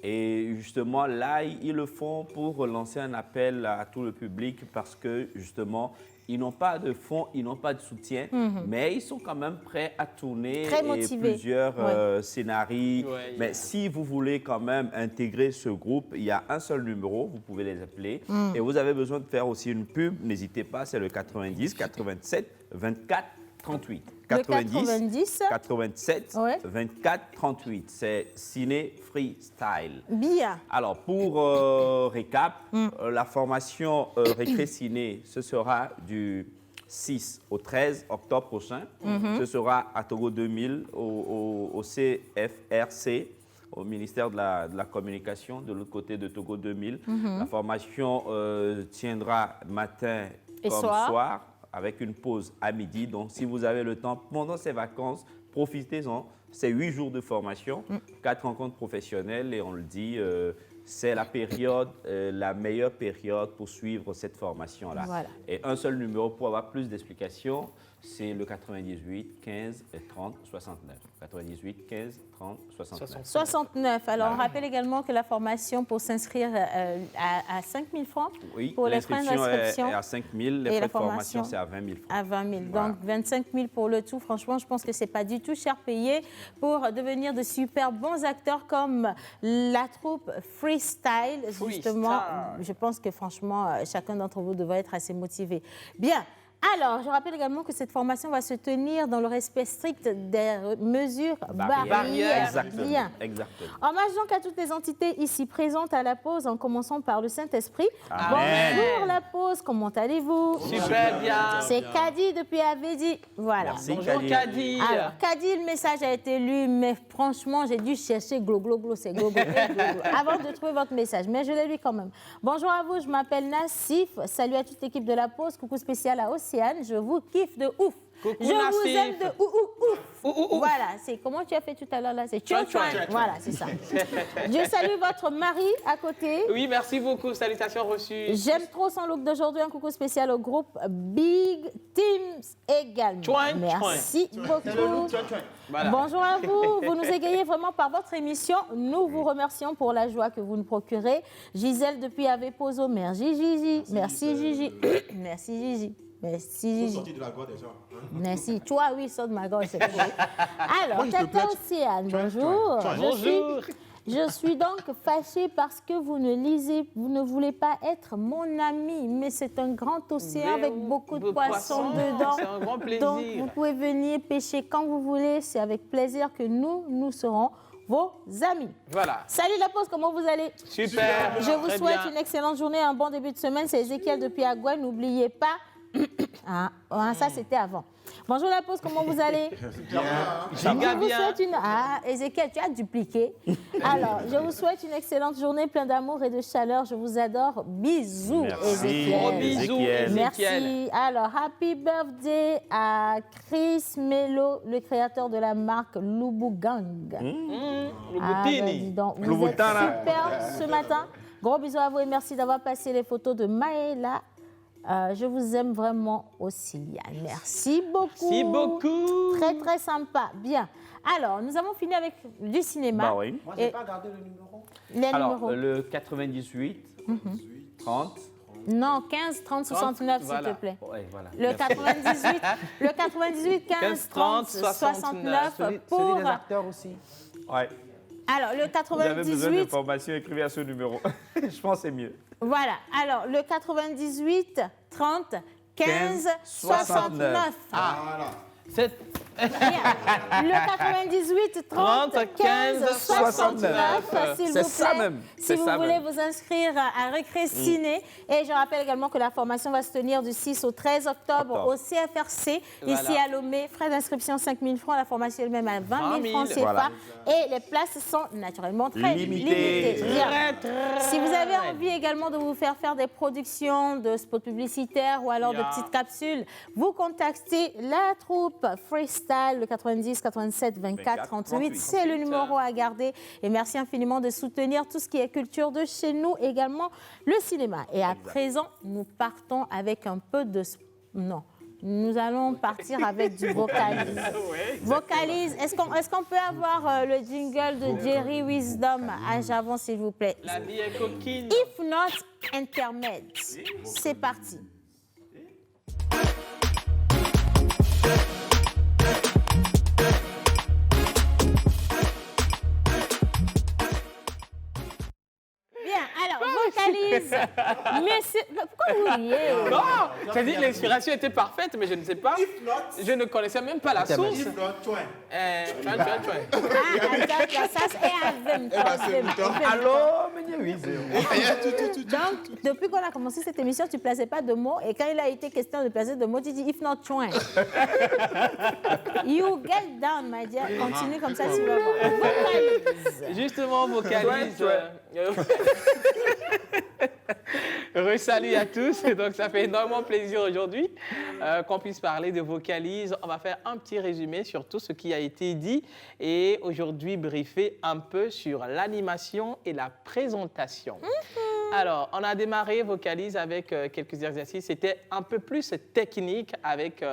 Et justement, là, ils le font pour lancer un appel à tout le public parce que justement, ils n'ont pas de fonds, ils n'ont pas de soutien, mais ils sont quand même prêts à tourner plusieurs scénarios. Mais si vous voulez quand même intégrer ce groupe, il y a un seul numéro, vous pouvez les appeler. Et vous avez besoin de faire aussi une pub, n'hésitez pas, c'est le 90 87 24 38. 90 87 24 38. C'est Ciné Freestyle. Bien. Alors, pour récap, la formation Récré Ciné, ce sera du 6 au 13 octobre prochain. Ce sera à Togo 2000, au CFRC, au ministère de la Communication, de l'autre côté de Togo 2000. La formation tiendra matin comme soir, avec une pause à midi. Donc, si vous avez le temps pendant ces vacances, profitez-en. C'est 8 jours de formation, 4 rencontres professionnelles et on le dit, c'est la période, la meilleure période pour suivre cette formation-là. Voilà. Et un seul numéro pour avoir plus d'explications, c'est le 98 15 30 69. 98 15 30 69. 69. Alors, on rappelle également que la formation pour s'inscrire à 5 000 francs. Oui, pour les frais d'inscription est à 5 000, les frais de formation, c'est à 20 000 francs. À 20 000. Voilà. Donc, 25 000 pour le tout. Franchement, je pense que ce n'est pas du tout cher payé pour devenir de super bons acteurs comme la troupe Freestyle. Justement, je pense que franchement, chacun d'entre vous devrait être assez motivé. Bien. Alors, je rappelle également que cette formation va se tenir dans le respect strict des mesures barrières. Exactement. Hommage donc à toutes les entités ici présentes à la pause, en commençant par le Saint-Esprit. Amen. Bonjour la pause, comment allez-vous? Super bien. C'est Kadi depuis Avedi. Voilà. Merci, Bonjour Kadi. Alors, Kadi, le message a été lu, mais franchement, j'ai dû chercher c'est glo, avant de trouver votre message. Mais je l'ai lu quand même. Bonjour à vous, je m'appelle Nassif. Salut à toute l'équipe de la pause. Coucou spécial à Océane. Je vous kiffe de ouf. Coucou, je vous aime de ouf. Voilà, c'est comment tu as fait tout à l'heure là? C'est Chuan. Voilà, c'est ça. Je salue votre mari à côté. Oui, merci beaucoup. Salutations reçues. J'aime trop son look d'aujourd'hui. Un coucou spécial au groupe Big Teams également. Merci beaucoup. Voilà. Bonjour à vous. Vous nous égayez vraiment par votre émission. Nous vous remercions pour la joie que vous nous procurez. Gisèle depuis Avepozo. Merci Gigi. Merci Gigi. Merci Gigi. Merci. Sorti de la gorge déjà. Merci. Toi, oui, sors de ma gorge. Alors, Tata Océane, bonjour. Bonjour. Je suis donc fâchée parce que vous ne voulez pas être mon ami, mais c'est un grand océan avec beaucoup de poissons dedans. C'est un grand plaisir. Donc, vous pouvez venir pêcher quand vous voulez. C'est avec plaisir que nous serons vos amis. Voilà. Salut la pause, comment vous allez? Super. Je vous souhaite une excellente journée, un bon début de semaine. C'est Ézéchiel depuis Agouin. N'oubliez pas. Ça, c'était avant. Bonjour la pause, comment vous allez? Je vous souhaite une... Ézéchiel, tu as dupliqué. Alors, je vous souhaite une excellente journée, plein d'amour et de chaleur. Je vous adore. Bisous, Ézéchiel. Gros bisous, Ézéchiel. Merci. Alors, happy birthday à Chris Mello, le créateur de la marque Lubugang. Lubutini. Vous êtes super ce matin. Gros bisous à vous et merci d'avoir passé les photos de Maëla Je vous aime vraiment aussi, Yann. Merci beaucoup. Merci beaucoup. Très, très sympa. Bien. Alors, nous avons fini avec du cinéma. Bah oui. Moi, je n'ai pas gardé le numéro. Les Alors, numéros. le 98, 30. Non, 15, 30, 69, s'il voilà. te plaît. Ouais, voilà. Le 98, 15, 30, 69 pour... Celui des acteurs aussi. Ouais. Alors, le Vous avez besoin 98... d'informations, écrivez à ce numéro. Je pense que c'est mieux. Voilà. Alors, le 98, 30, 15, 69. Ah, c'est... Le 98, 30, 15, 69, s'il vous plaît. C'est ça même. Si vous voulez vous inscrire à Récré Ciné. Et je rappelle également que la formation va se tenir du 6 au 13 octobre au CFRC, ici à Lomé. Frais d'inscription 5 000 francs, la formation elle-même à 20 000 francs CFA. Voilà. Et les places sont naturellement très limitées. Bien. Si vous avez envie également de vous faire des productions de spots publicitaires ou alors de petites capsules, vous contactez la troupe Freestyle, le 90 87 24 38. C'est le numéro à garder. Et merci infiniment de soutenir tout ce qui est culture de chez nous, également le cinéma. Et à présent, nous partons avec un peu de... Non. Nous allons partir avec du Vocalize. Vocalize. Est-ce qu'on peut avoir le jingle de Jerry Wisdom à Javon, s'il vous plaît? La vie est coquine. If not, intermède. C'est parti. Bien, alors, Vocalize. Messieurs, pourquoi vous riez? Non, j'ai dit que l'inspiration était parfaite, mais je ne sais pas. Je ne connaissais même pas la source. Allô, oui. Donc, depuis qu'on a commencé cette émission, tu ne plaçais pas de mots. Et quand il a été question de placer de mots, tu dis if not twain. You get down, my dear. Continue comme ça, tu vas voir. Vocalize. Justement, Vocalize. Salut à tous. Donc, ça fait énormément plaisir aujourd'hui qu'on puisse parler de Vocalize. On va faire un petit résumé sur tout ce qui a été dit et aujourd'hui briefer un peu sur l'animation et la présentation. Alors, on a démarré Vocalize avec quelques exercices. C'était un peu plus technique avec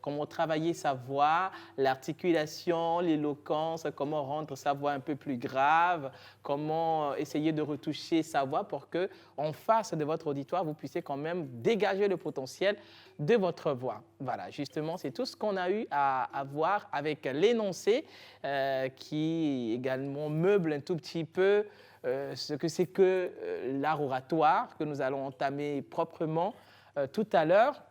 comment travailler sa voix, l'articulation, l'éloquence, comment rendre sa voix un peu plus grave, comment essayer de retoucher sa voix pour que, en face de votre auditoire, vous puissiez quand même dégager le potentiel de votre voix. Voilà, justement, c'est tout ce qu'on a eu à voir avec l'énoncé qui également meuble un tout petit peu ce que c'est que l'art oratoire que nous allons entamer proprement tout à l'heure.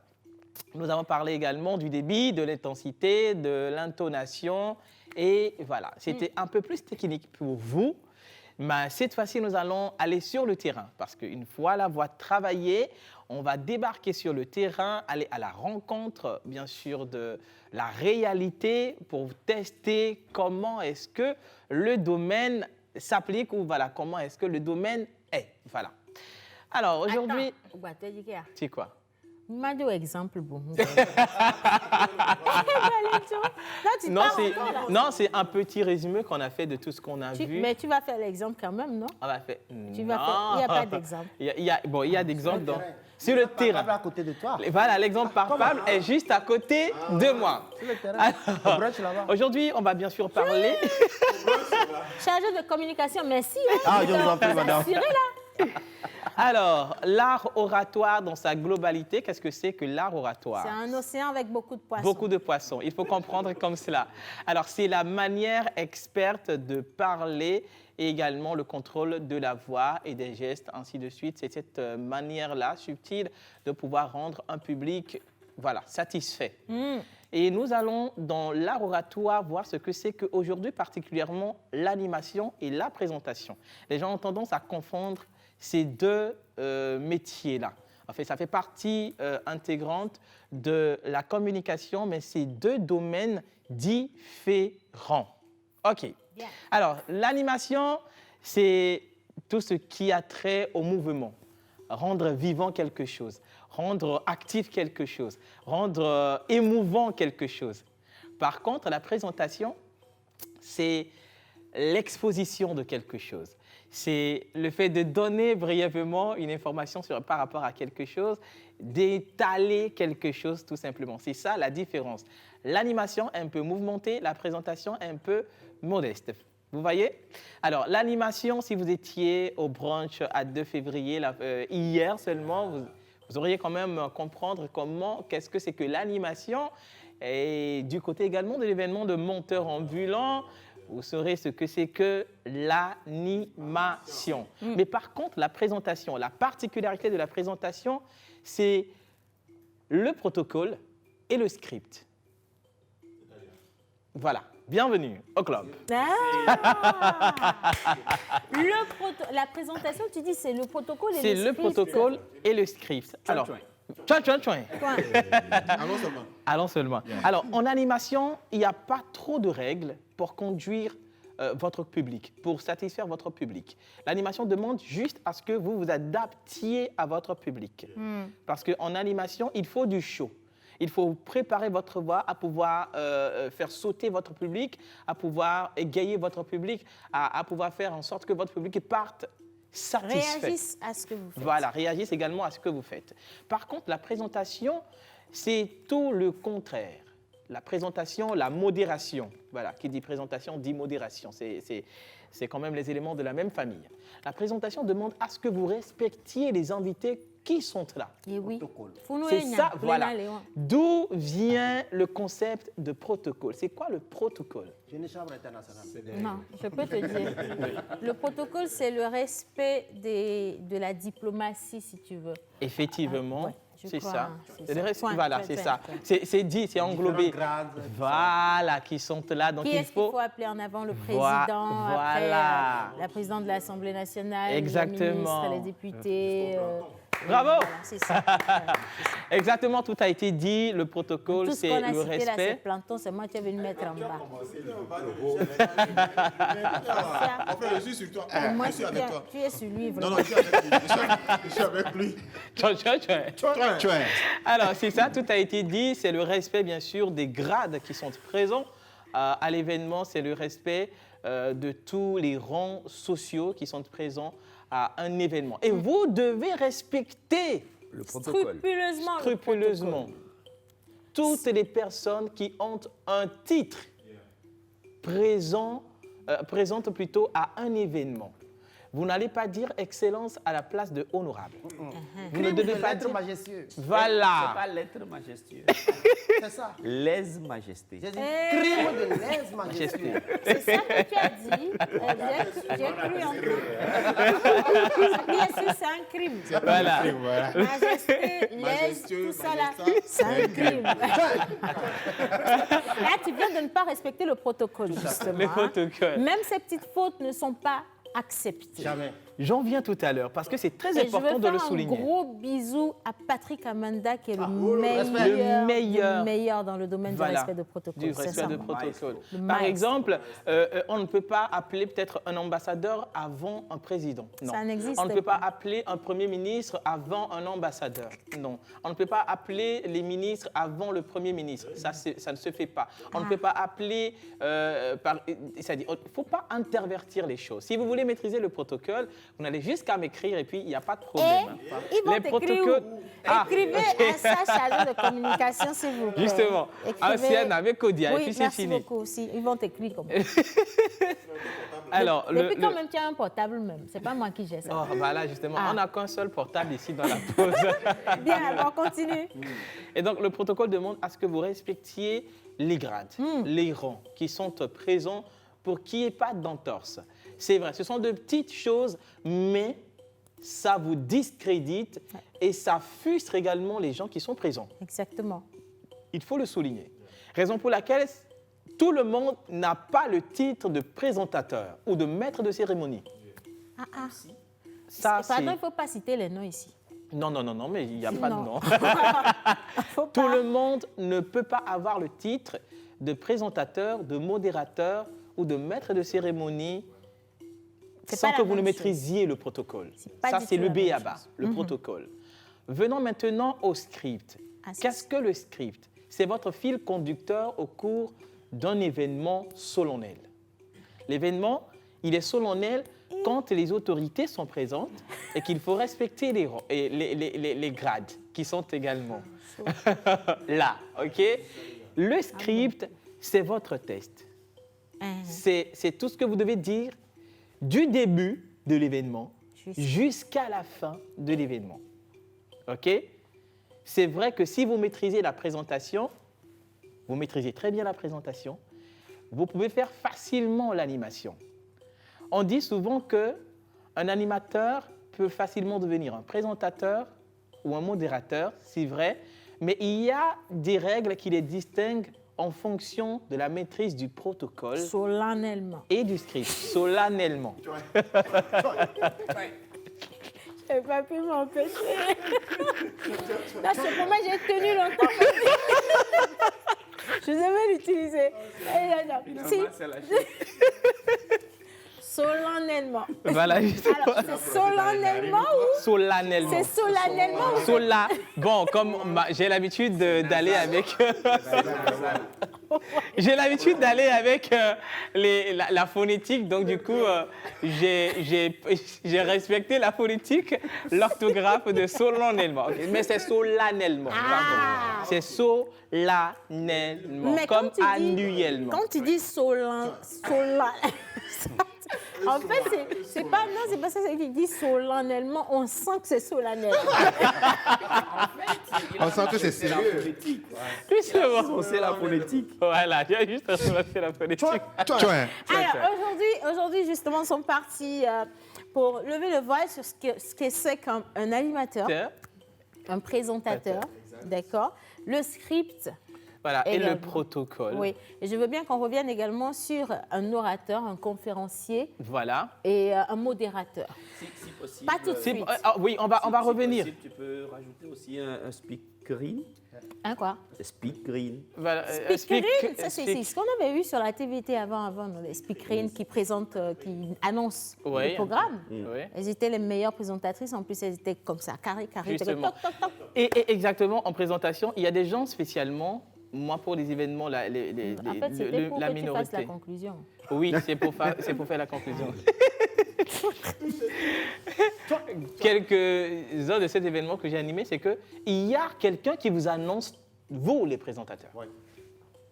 Nous avons parlé également du débit, de l'intensité, de l'intonation et voilà, c'était un peu plus technique pour vous. Mais cette fois-ci, nous allons aller sur le terrain parce qu'une fois la voix travaillée, on va débarquer sur le terrain, aller à la rencontre, bien sûr, de la réalité pour tester comment est-ce que le domaine s'applique ou voilà, comment est-ce que le domaine est. Voilà. Alors, aujourd'hui... C'est quoi? M'a exemple bon. Non, c'est un petit résumé qu'on a fait de tout ce qu'on a vu. Mais tu vas faire l'exemple quand même, non? On va faire. Il n'y a pas d'exemple. Il y a d'exemples sur le terrain. À côté de toi. Voilà, l'exemple palpable est juste à côté de moi. Sur le terrain. Aujourd'hui, on va bien sûr parler. Chargé de communication, merci. Ah, je vous en prie, madame. Alors, l'art oratoire dans sa globalité, qu'est-ce que c'est que l'art oratoire? C'est un océan avec beaucoup de poissons. Beaucoup de poissons, il faut comprendre comme cela. Alors, c'est la manière experte de parler et également le contrôle de la voix et des gestes, ainsi de suite. C'est cette manière-là, subtile, de pouvoir rendre un public satisfait. Et nous allons, dans l'art oratoire, voir ce que c'est qu'aujourd'hui, particulièrement, l'animation et la présentation. Les gens ont tendance à confondre ces deux métiers-là. En fait, ça fait partie intégrante de la communication, mais c'est deux domaines différents. OK. Yeah. Alors, l'animation, c'est tout ce qui a trait au mouvement. Rendre vivant quelque chose, rendre actif quelque chose, rendre émouvant quelque chose. Par contre, la présentation, c'est l'exposition de quelque chose. C'est le fait de donner brièvement une information par rapport à quelque chose, d'étaler quelque chose tout simplement. C'est ça la différence. L'animation est un peu mouvementée, la présentation est un peu modeste. Vous voyez? Alors, l'animation, si vous étiez au brunch à 2 février, hier seulement, vous auriez quand même comprendre qu'est-ce que c'est que l'animation. Et du côté également de l'événement de monteur ambulant, vous saurez ce que c'est que l'animation. Mais par contre, la présentation, la particularité de la présentation, c'est le protocole et le script. Voilà, bienvenue au club. La présentation, tu dis, c'est le protocole et le script. C'est le protocole et le script. Alors, Allons seulement. Allons seulement. Alors, en animation, il n'y a pas trop de règles pour conduire votre public, pour satisfaire votre public. L'animation demande juste à ce que vous vous adaptiez à votre public. Parce qu'en animation, il faut du show. Il faut préparer votre voix à pouvoir faire sauter votre public, à pouvoir égayer votre public, à pouvoir faire en sorte que votre public parte satisfait. Réagissent à ce que vous faites. Voilà, réagissent également à ce que vous faites. Par contre, la présentation, c'est tout le contraire. La présentation, la modération. Voilà, qui dit présentation dit modération. C'est quand même les éléments de la même famille. La présentation demande à ce que vous respectiez les invités qui sont là. Et oui. C'est ça, voilà. D'où vient le concept de protocole? C'est quoi le protocole? Non, je peux te dire. Le protocole, c'est le respect de la diplomatie, si tu veux. Effectivement. C'est ça. Voilà, c'est ça. C'est dit, c'est englobé. Voilà, qui sont là. Donc qui est-ce qu'il faut appeler en avant? Le président, après la présidente de l'Assemblée nationale, exactement. les ministres, les députés. Bravo! Voilà, c'est ça. Exactement, tout a été dit. Le protocole, c'est le respect. Là, c'est Planton, c'est moi qui vais le mettre en bas. Enfin, je suis sur toi. Moi, je suis avec toi. Tu es sur lui, vraiment. Non, je suis avec lui. Alors, c'est ça, tout a été dit. C'est le respect, bien sûr, des grades qui sont présents à l'événement. C'est le respect de tous les rangs sociaux qui sont présents à un événement. Et vous devez respecter le protocole. Scrupuleusement toutes les personnes qui ont un titre présente plutôt à un événement. Vous n'allez pas dire excellence à la place de honorable. Vous ne devez pas dire majestueux. Voilà. C'est pas l'être majestueux. C'est ça. Lèse-majesté. J'ai dit crime de lèse-majesté. C'est ça que tu as dit. J'ai cru en toi. Bien sûr, c'est un crime. Voilà. Majesté, lèse, tout ça là, c'est un crime. Là, tu viens de ne pas respecter le protocole, justement. Le protocole. Même ces petites fautes ne sont pas acceptées. Jamais. J'en viens tout à l'heure parce que c'est très important de le souligner. Je veux faire un gros bisou à Patrick Amanda qui est le meilleur dans le domaine du respect de protocole. Du respect de protocole. Par exemple, on ne peut pas appeler peut-être un ambassadeur avant un président. Non. Ça n'existe pas. On ne peut pas appeler un premier ministre avant un ambassadeur. Non. On ne peut pas appeler les ministres avant le premier ministre. Ça ne se fait pas. On ne peut pas appeler... c'est-à-dire, il ne faut pas intervertir les choses. Si vous voulez maîtriser le protocole, vous n'allez jusqu'à m'écrire et puis il n'y a pas de problème. Ils vont t'écrire où? Écrivez à sa chargée de communication, s'il vous plaît. Justement, ancienne avec Kodia, oui, et puis c'est merci fini. beaucoup aussi. Ils vont t'écrire comme ça. Alors, depuis quand même tu as un portable même? C'est pas moi qui gère ça. Oh, voilà, justement, on n'a qu'un seul portable ici dans la pause. Bien, alors continue. Et donc, le protocole demande à ce que vous respectiez les grades, les rangs qui sont présents pour qu'il n'y ait pas d'entorse. C'est vrai, ce sont de petites choses, mais ça vous discrédite et ça frustre également les gens qui sont présents. Exactement. Il faut le souligner. Raison pour laquelle tout le monde n'a pas le titre de présentateur ou de maître de cérémonie. Ça, pardon, il ne faut pas citer les noms ici. Non, mais il n'y a pas de nom. Tout le monde ne peut pas avoir le titre de présentateur, de modérateur ou de maître de cérémonie sans que vous ne maîtrisiez le protocole. Ça, c'est le b.a.-ba, le protocole. Venons maintenant au script. Qu'est-ce que le script? C'est votre fil conducteur au cours d'un événement solennel. L'événement, il est solennel quand les autorités sont présentes et qu'il faut respecter les grades qui sont également là, OK? Le script, c'est votre test. C'est tout ce que vous devez dire du début de l'événement jusqu'à la fin de l'événement. OK? C'est vrai que si vous maîtrisez la présentation, vous maîtrisez très bien la présentation, vous pouvez faire facilement l'animation. On dit souvent qu'un animateur peut facilement devenir un présentateur ou un modérateur, c'est vrai, mais il y a des règles qui les distinguent en fonction de la maîtrise du protocole. Solennellement. Et du script, solennellement. Je n'ai pas pu m'empêcher. Là, c'est pour moi, j'ai tenu longtemps. Je devais l'utiliser. Si. Solennellement. Voilà. Alors, c'est solennellement ou solennellement. C'est solennellement ou Bon, comme j'ai l'habitude d'aller avec... j'ai l'habitude d'aller avec la phonétique, donc du coup, j'ai respecté la phonétique, l'orthographe de solennellement. Okay. Mais c'est solennellement, pardon. C'est solennellement, comme annuellement. Quand tu dis en fait, c'est pas ça qui dit solennellement, on sent que c'est solennel. On sent que c'est sérieux. C'est la phonétique. Voilà, j'ai juste remarqué la phonétique. Alors, aujourd'hui, justement, nous sommes partis pour lever le voile sur ce que c'est qu'un animateur, un présentateur, d'accord, le script. Voilà, et le protocole. Oui, et je veux bien qu'on revienne également sur un orateur, un conférencier. Voilà. Et un modérateur. Si possible. Pas tout de suite. Oui, on va revenir. Possible, tu peux rajouter aussi un speakerine. Un quoi? Speakerine. Voilà, speakerine, ça c'est ce qu'on avait eu sur la TVT avant les speakerines qui présentent, qui annoncent le programme. Oui. Elles étaient les meilleures présentatrices, en plus elles étaient comme ça, carré. Justement. Toc, toc, toc. Et exactement, en présentation, il y a des gens spécialement, moi pour les événements, En fait, c'était pour la que minorité. tu fasses la conclusion. Oui, c'est pour faire la conclusion. Quelques-uns de cet événement que j'ai animé, c'est qu'il y a quelqu'un qui vous annonce, vous les présentateurs. Ouais.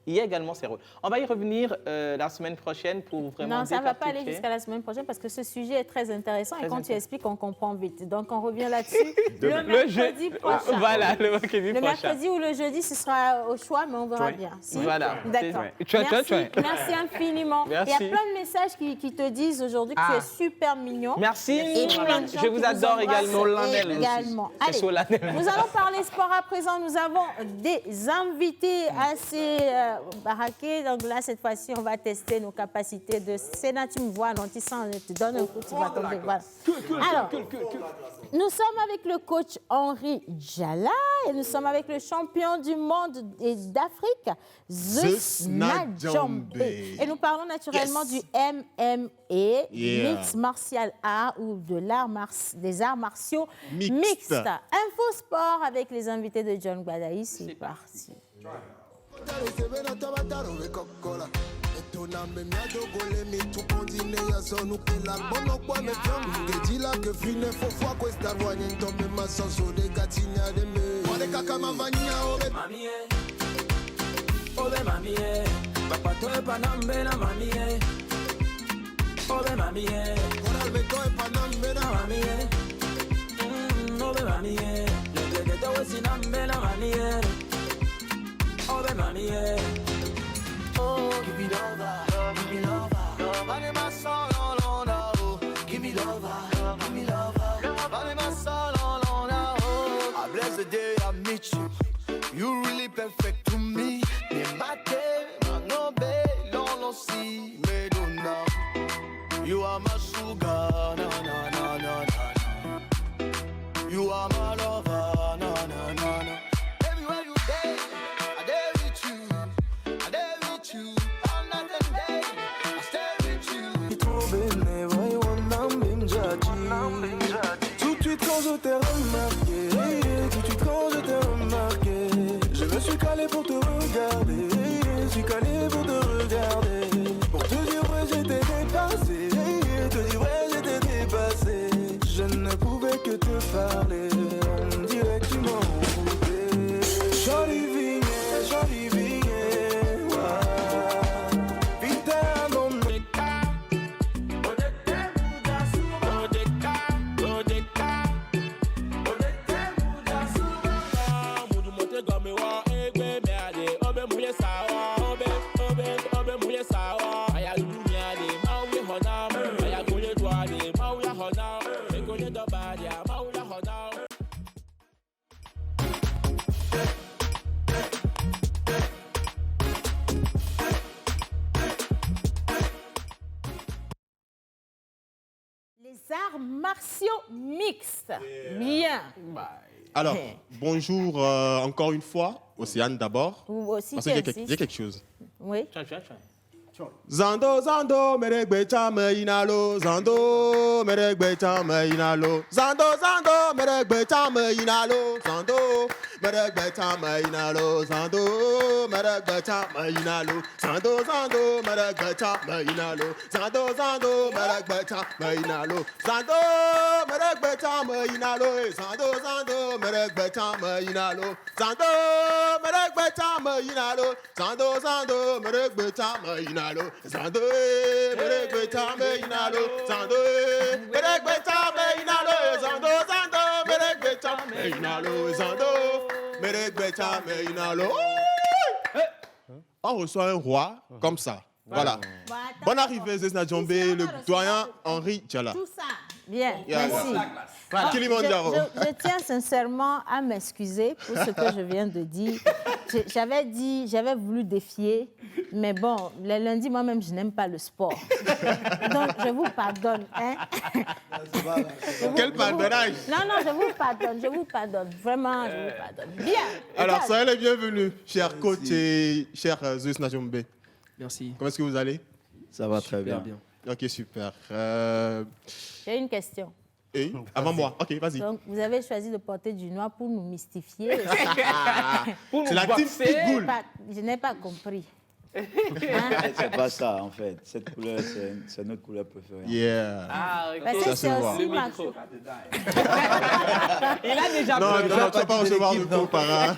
Il y a également ces rôles. On va y revenir la semaine prochaine pour vraiment Non, ça ne va pas aller jusqu'à la semaine prochaine parce que ce sujet est très intéressant et quand tu expliques, on comprend vite. Donc, on revient là-dessus le mercredi prochain. Voilà, le mercredi prochain. Le mercredi ou le jeudi, ce sera au choix, mais on verra bien. Si? Voilà. D'accord. Merci infiniment. Merci. Il y a plein de messages qui te disent aujourd'hui que tu es super mignon. Merci. Et plein de gens je vous adore également. Allez, nous allons parler sport à présent. Nous avons des invités assez... baraqué. Donc là, cette fois-ci, on va tester nos capacités de Sénat. Tu me vois, non, tu sens, je te donne un coup, tu vas tomber. Voilà. Alors, nous sommes avec le coach Henri Djala et nous sommes avec le champion du monde et d'Afrique, Zeus Nadjambe. Et nous parlons naturellement du MMA, Mixed Martial Art ou des arts martiaux mixtes. Info sport avec les invités de John Gbadaï. C'est parti. Oh, mami, yeah. Oh, give me lover, give me lover. Love on my soul, oh, no. Give me lover, give me lover. Love on my soul, oh, no. I bless the day I meet you. You really perfect to me. Me mate, no be, no see, me do now. You are my sugar, no. You are my lover, no. Everywhere you go. Tout de suite quand je t'ai remarqué, je me suis calé pour te regarder, Pour te dire ouais j'étais dépassé, te dire ouais j'étais parler, on dirait que tu m'as envoûté. Jolie vie, ouais. Vita, non, Les arts martiaux mixtes. Bien. Alors, bonjour encore une fois, Océane d'abord. Ou aussi Parce qu'il y a quelque chose. Oui. Zando, Zando, meregbe chame inalo. Zando, meregbe chame inalo. Zando, Zando, meregbe chame inalo. Zando, meregbe chame inalo. Zando, meregbe chame inalo. Zando, Zando, meregbe chame inalo. Zando, Zando, meregbe chame inalo. Zando, meregbe chame inalo. Zando, Zando, meregbe chame inalo. Zando, meregbe chame inalo. Zando, Zando, meregbe chame inalo. Zando, meregbe chame inalo. Zando, meregbe chame inalo. Zando, Zando, meregbe chame inalo. Zando, meregbe chame inalo. On reçoit un roi comme ça. Voilà. Bonne arrivée, Zesna Djombe, le doyen Henri Djala. Tout ça. Bien, Yeah. merci. Voilà. Je tiens sincèrement à m'excuser pour ce que je viens de dire. J'avais voulu défier, mais bon, le lundi, moi-même, je n'aime pas le sport. Donc, je vous pardonne. Hein? Quel pardonnage! Non, je vous pardonne. Vraiment, je vous pardonne. Bien. Alors, soyez les bienvenus, chers coachs et chers Zesna Djombe. Merci. Comment est-ce que vous allez? Ça va très bien. Ok, super. J'ai une question. Et avant moi, ok, vas-y. Donc, vous avez choisi de porter du noir pour nous mystifier. C'est la team Pitbull. Je n'ai pas compris. C'est pas ça, en fait. Cette couleur, c'est notre couleur préférée. Yeah. Ah, Parce que c'est aussi ma... Il a déjà Non, tu ne vas pas recevoir de faux para.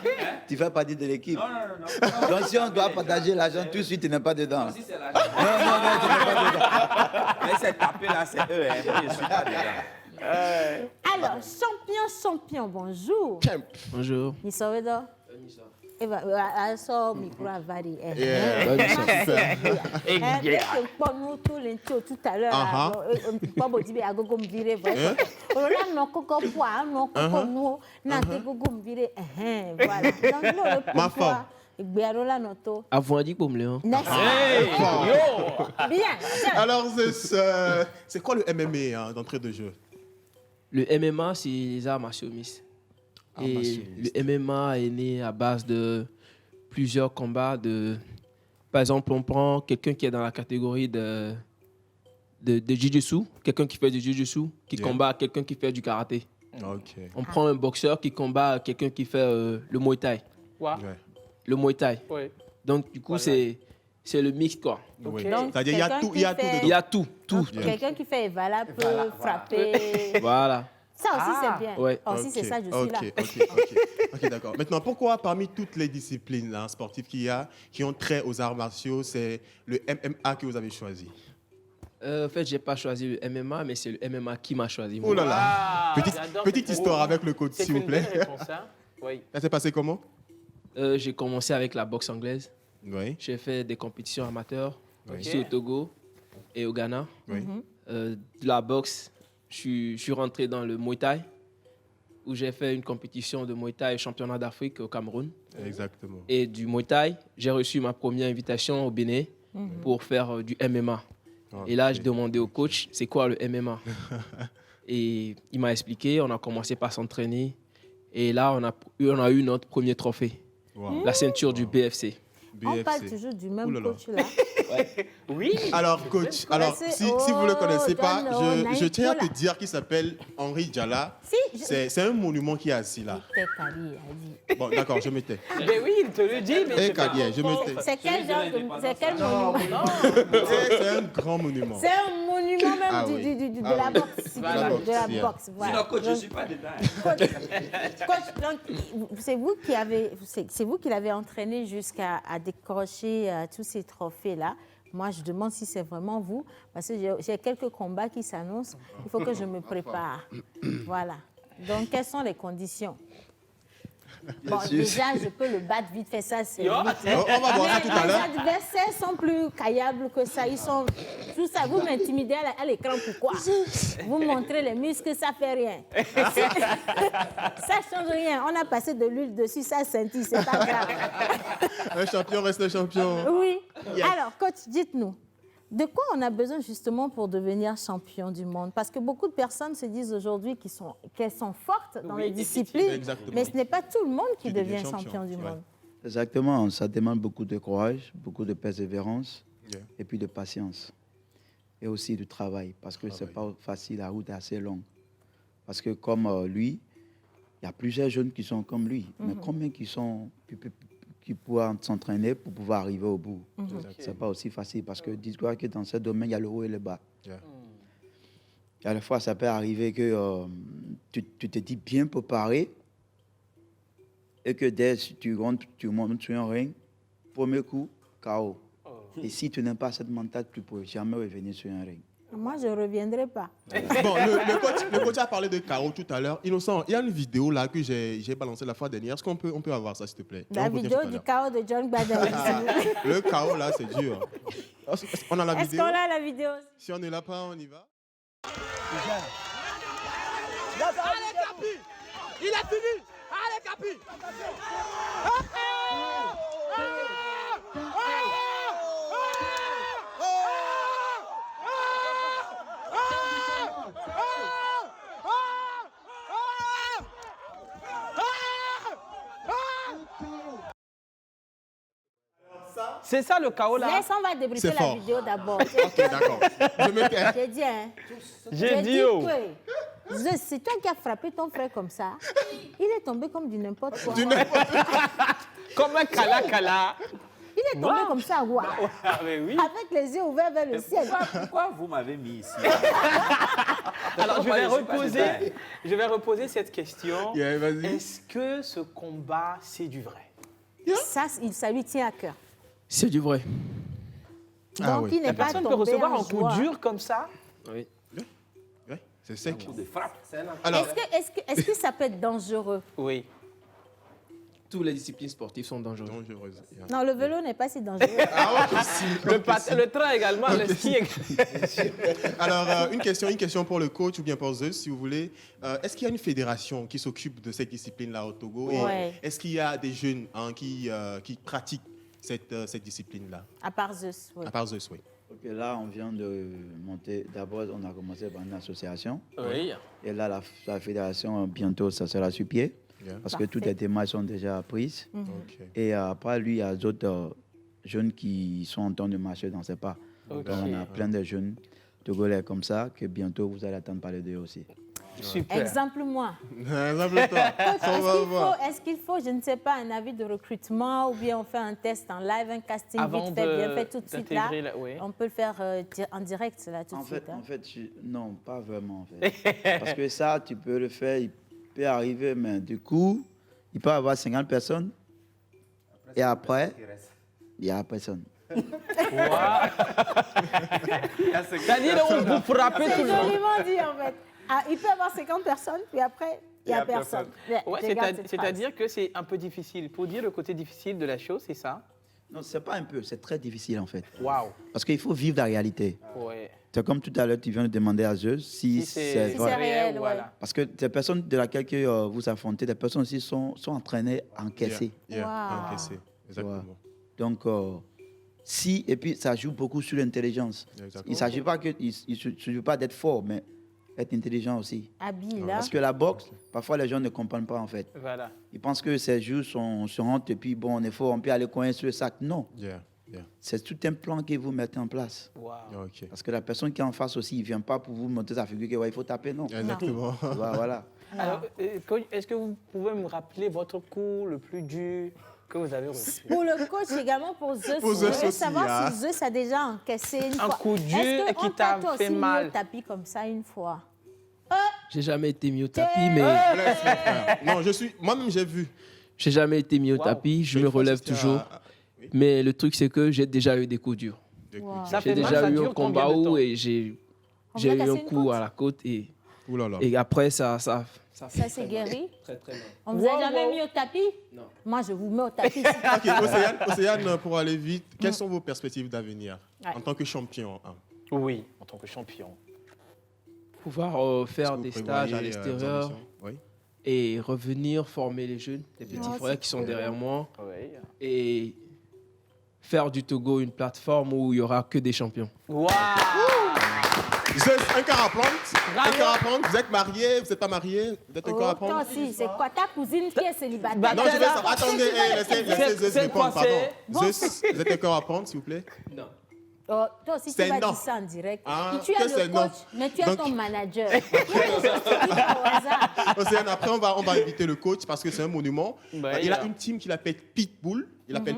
Tu fais partie de l'équipe. Donc, si on doit partager l'argent, tout de suite, tu n'es pas dedans. Non, tu n'es pas dedans. Mais c'est tapé là, c'est eux. Moi, je ne suis pas dedans. Alors, champion, bonjour. Bonjour. Nisowedo. Eva, I saw micro avari. Tout à l'heure, pas beau dire à gogo me virer. Voilà, non coco poids, non coco nous, n'a que gogo me virer. Voilà. Ma femme. Avant dit pour me le. Bien. Alors, c'est quoi le MMA d'entrée de jeu? Le MMA, c'est les arts martiaux mixtes. Et le MMA est né à base de plusieurs combats. Par exemple, on prend quelqu'un qui est dans la catégorie de jiu-jitsu, quelqu'un qui fait du jiu-jitsu, qui combat quelqu'un qui fait du karaté. Okay. On prend un boxeur qui combat quelqu'un qui fait le muay thai. Quoi? Le muay thai. Oui. Donc, du coup, c'est le mix, quoi. Oui. Donc, c'est-à-dire il y a tout, il y a tout dedans. Il y a tout. Quelqu'un qui fait Evala peut frapper. Voilà. Ça aussi, c'est bien. Ouais. Aussi, c'est ça, je suis là. Ok, d'accord. Maintenant, pourquoi parmi toutes les disciplines sportives qu'il y a, qui ont trait aux arts martiaux, c'est le MMA que vous avez choisi? En fait, je n'ai pas choisi le MMA, mais c'est le MMA qui m'a choisi. Oh là là. Petite histoire avec le coach, s'il vous plaît. Oui. Ça s'est passé comment? J'ai commencé avec la boxe anglaise. Oui. J'ai fait des compétitions amateurs ici au Togo et au Ghana. Oui. De la boxe, je suis rentré dans le Muay Thai, où j'ai fait une compétition de Muay Thai championnat d'Afrique au Cameroun. Exactement. Et du Muay Thai, j'ai reçu ma première invitation au Bénin pour faire du MMA. Okay. Et là, j'ai demandé au coach, c'est quoi le MMA? Et il m'a expliqué, on a commencé par s'entraîner. Et là, on a eu notre premier trophée, la ceinture du BFC. On parle toujours du même coach là. Oui. Alors, coach, si vous ne le connaissez pas, je tiens à te dire qu'il s'appelle Henri Djala. C'est un monument qui est assis là. Bon, d'accord, je me tais. Mais oui, il te le dit. Mais je me tais. C'est quel genre de... C'est quel monument? C'est un grand monument. C'est un monument. monument même de la boxe. Voilà. De la boxe. Voilà. Sinon, coach, je ne suis pas dedans. Coach, donc, c'est vous qui l'avez entraîné jusqu'à décrocher tous ces trophées-là. Moi, je demande si c'est vraiment vous, parce que j'ai quelques combats qui s'annoncent. Il faut que je me prépare. Voilà. Donc, quelles sont les conditions? Bon, déjà, je peux le battre vite fait, ça, c'est vite. On va voir ça tout à l'heure. Les adversaires sont plus caillables que ça. Ils sont... Tout ça, vous m'intimidez à l'écran, pourquoi? Vous montrez les muscles, ça fait rien. Ça change rien. On a passé de l'huile dessus, ça scintille, c'est pas grave. Un champion reste un champion. Oui. Alors, coach, dites-nous, de quoi on a besoin justement pour devenir champion du monde? Parce que beaucoup de personnes se disent aujourd'hui qu'elles sont fortes dans les disciplines, exactement. mais ce n'est pas tout le monde qui devient champion du monde. Exactement, ça demande beaucoup de courage, beaucoup de persévérance et puis de patience. Et aussi du travail, parce que ce n'est pas facile, la route est assez longue. Parce que comme lui, il y a plusieurs jeunes qui sont comme lui, mais combien qui pourraient s'entraîner pour pouvoir arriver au bout. Ce n'est pas aussi facile, parce que dis-toi que dans ce domaine, il y a le haut et le bas. Et à la fois, ça peut arriver que tu te dis bien préparé, et que dès que tu montes sur un ring, premier coup, KO. Et si tu n'as pas cette mentalité, tu ne peux jamais revenir sur un ring. Moi, je ne reviendrai pas. Bon, le coach a parlé de KO tout à l'heure. Innocent, il y a une vidéo là que j'ai balancée la fois dernière. Est-ce qu'on peut avoir ça, s'il te plaît? La vidéo du KO de John Badal. Le KO là, c'est dur. On a la vidéo. Est-ce qu'on a la vidéo? Si on ne l'a pas, on y va. Allez, Capi! Il a fini! Allez, Capi! C'est ça le chaos là? Laisse, on va débriefer la vidéo d'abord. Ok, d'accord. Je me tais. J'ai dit, hein. J'ai dit, oh. C'est toi qui as frappé ton frère comme ça. Il est tombé comme du n'importe quoi. Comme un kala. Il est tombé comme ça, ouais. Ah, mais oui. Avec les yeux ouverts vers le ciel. Pourquoi vous m'avez mis ici? Alors, je vais reposer cette question. Yeah, vas-y. Est-ce que ce combat, c'est du vrai? Ça lui tient à cœur. C'est du vrai. Donc, il n'est La pas personne tombé peut recevoir en un coup joie. dur comme ça? Oui. C'est sec. Alors, est-ce que ça peut être dangereux? Oui. Toutes les disciplines sportives sont dangereuses. Non, le vélo n'est pas si dangereux. Le train également, le ski également. Alors, une question pour le coach ou bien pour Zeus, si vous voulez. Est-ce qu'il y a une fédération qui s'occupe de cette discipline-là au Togo? Ouais. Et est-ce qu'il y a des jeunes qui pratiquent cette discipline-là? À part Zeus, oui. À part Zeus, oui. Ok, là, on vient de monter. D'abord, on a commencé par une association. Oui. Et là, la fédération, bientôt, ça sera sur pied. Parce que toutes les démarches sont déjà prises. Et après, lui, il y a d'autres jeunes qui sont en train de marcher dans ses pas. Donc, on a plein de jeunes togolais comme ça que bientôt, vous allez attendre parler d'eux aussi. Super. Exemple-moi. Exemple-toi. Est-ce qu'il faut, je ne sais pas, un avis de recrutement ou bien on fait un test en live, un casting vite fait, bien fait tout de suite là? On peut le faire en direct là tout de suite. En fait, non, pas vraiment. En fait. Parce que ça, tu peux le faire, il peut arriver, mais du coup, il peut y avoir 50 personnes et après, il n'y a personne. C'est-à-dire que vous frappez tout le monde. C'est joliment dit en fait. Ah, il peut y avoir 50 personnes, puis après, il n'y a personne. Ouais, c'est-à-dire que c'est un peu difficile. Pour dire le côté difficile de la chose, c'est ça? Non, c'est pas un peu, c'est très difficile en fait. Waouh. Parce qu'il faut vivre la réalité. Ouais. C'est comme tout à l'heure, tu viens de demander à Zeus si c'est vrai. réel, voilà. Parce que des personnes de laquelle vous affrontez, des personnes aussi sont entraînées à encaisser. Encaisser, exactement. Donc, si, et puis ça joue beaucoup sur l'intelligence. Il ne s'agit pas d'être fort, mais être intelligent aussi. Habile, là. Parce que la boxe, parfois les gens ne comprennent pas en fait. Voilà. Ils pensent que ces jours sont honte et puis bon, on est fort, on peut aller coincer le sac. Non. C'est tout un plan que vous mettez en place. Wow. Parce que la personne qui est en face aussi, il ne vient pas pour vous montrer sa figure qu'il faut taper, non. Exactement. Voilà. Alors, est-ce que vous pouvez me rappeler votre coup le plus dur que vous avez reçu. Pour le coach également, pour Zeus. Pour Zeus je veux aussi, savoir si Zeus a déjà encaissé une fois. coup dur Est-ce qui t'a fait mal. mis au tapis comme ça une fois? J'ai jamais été mis au tapis, mais Non, moi-même, j'ai vu. j'ai jamais été mis au tapis. Je me relève toujours. Mais le truc, c'est que j'ai déjà eu des coups durs. J'ai déjà eu un combat où j'ai eu un coup à la côte et après, ça s'est guéri? Très, très mal. On ne vous a jamais mis au tapis? Non. Moi, je vous mets au tapis. Ok, Océane, pour aller vite, quelles sont vos perspectives d'avenir en tant que champion? Oui, en tant que champion. Pouvoir faire des stages à l'extérieur et revenir former les jeunes, les petits frères qui sont derrière moi et faire du Togo une plateforme où il n'y aura que des champions. Waouh! Un cœur à prendre. Vous êtes marié, vous n'êtes pas marié, vous êtes un cœur à prendre. Toi aussi, c'est quoi ta cousine qui est célibataire? Non, je veux savoir. Attendez, laissez Zeus répondre, pardon. Zeus, vous êtes un cœur à prendre, s'il vous plaît? Non. Oh, toi aussi, tu vas dire ça en direct. Tu es le coach, mais tu es ton manager. Océane, après, on va inviter le coach parce que c'est un monument. Il a une team qu'il appelle Pitbull.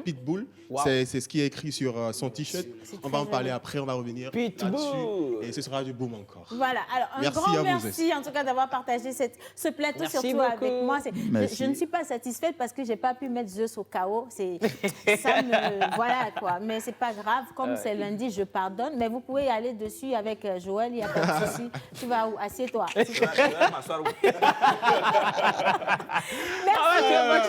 Pitbull. C'est ce qui est écrit sur son t-shirt. On va en parler après, on va revenir là-dessus. Et ce sera du boom encore. Voilà, alors un grand merci en tout cas d'avoir partagé ce plateau, surtout avec moi. Je ne suis pas satisfaite parce que je n'ai pas pu mettre Zeus au chaos. Voilà quoi, mais c'est pas grave. Comme c'est lundi, je pardonne. Mais vous pouvez aller dessus avec Joël, il n'y a pas de souci. Tu vas où? Assieds-toi. Merci.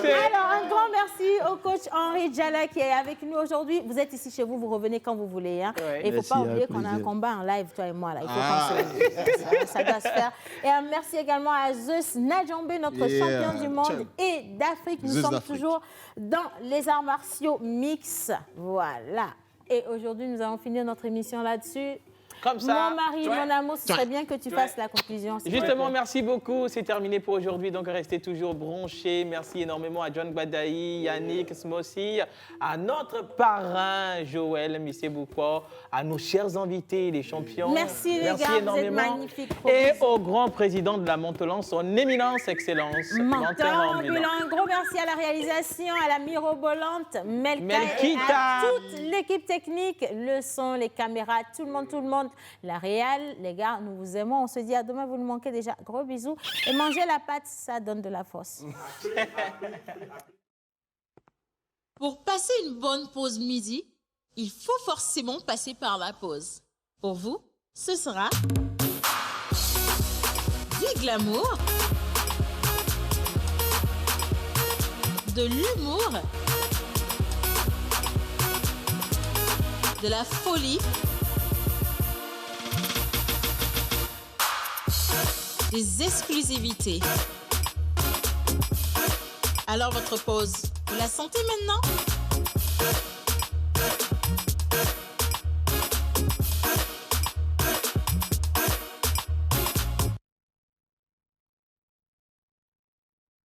Alors, un grand merci au coach Henri Djala qui est avec nous aujourd'hui. Vous êtes ici chez vous, vous revenez quand vous voulez. Hein. Et il ne faut pas oublier qu'on a un combat en live, toi et moi. Là. Il faut ça doit se faire. Et un merci également à Zeus Najombe, notre champion du monde et d'Afrique. Nous sommes toujours dans les arts martiaux mix. Voilà. Et aujourd'hui, nous allons finir notre émission là-dessus. Comme ça. Mon mari, mon amour, ce serait bien que tu fasses la conclusion. Justement, merci beaucoup. C'est terminé pour aujourd'hui. Donc, restez toujours branchés. Merci énormément à John Gbadaï, Yannick Smossi, à notre parrain Joël Missé-Boukwa, à nos chers invités, les champions. Merci les gars, vous êtes magnifiques. Et au grand président de la Montolance, son éminence excellence. Menteur ambulant. Un gros merci à la réalisation, à la mirobolante, Melka et à toute l'équipe technique, le son, les caméras, tout le monde. La réal, les gars, nous vous aimons. On se dit à demain, vous nous manquez déjà. Gros bisous. Et manger la pâte, ça donne de la force. Pour passer une bonne pause midi, il faut forcément passer par la pause. Pour vous, ce sera du glamour, de l'humour, de la folie, des exclusivités. Alors votre pause, vous la sentez maintenant?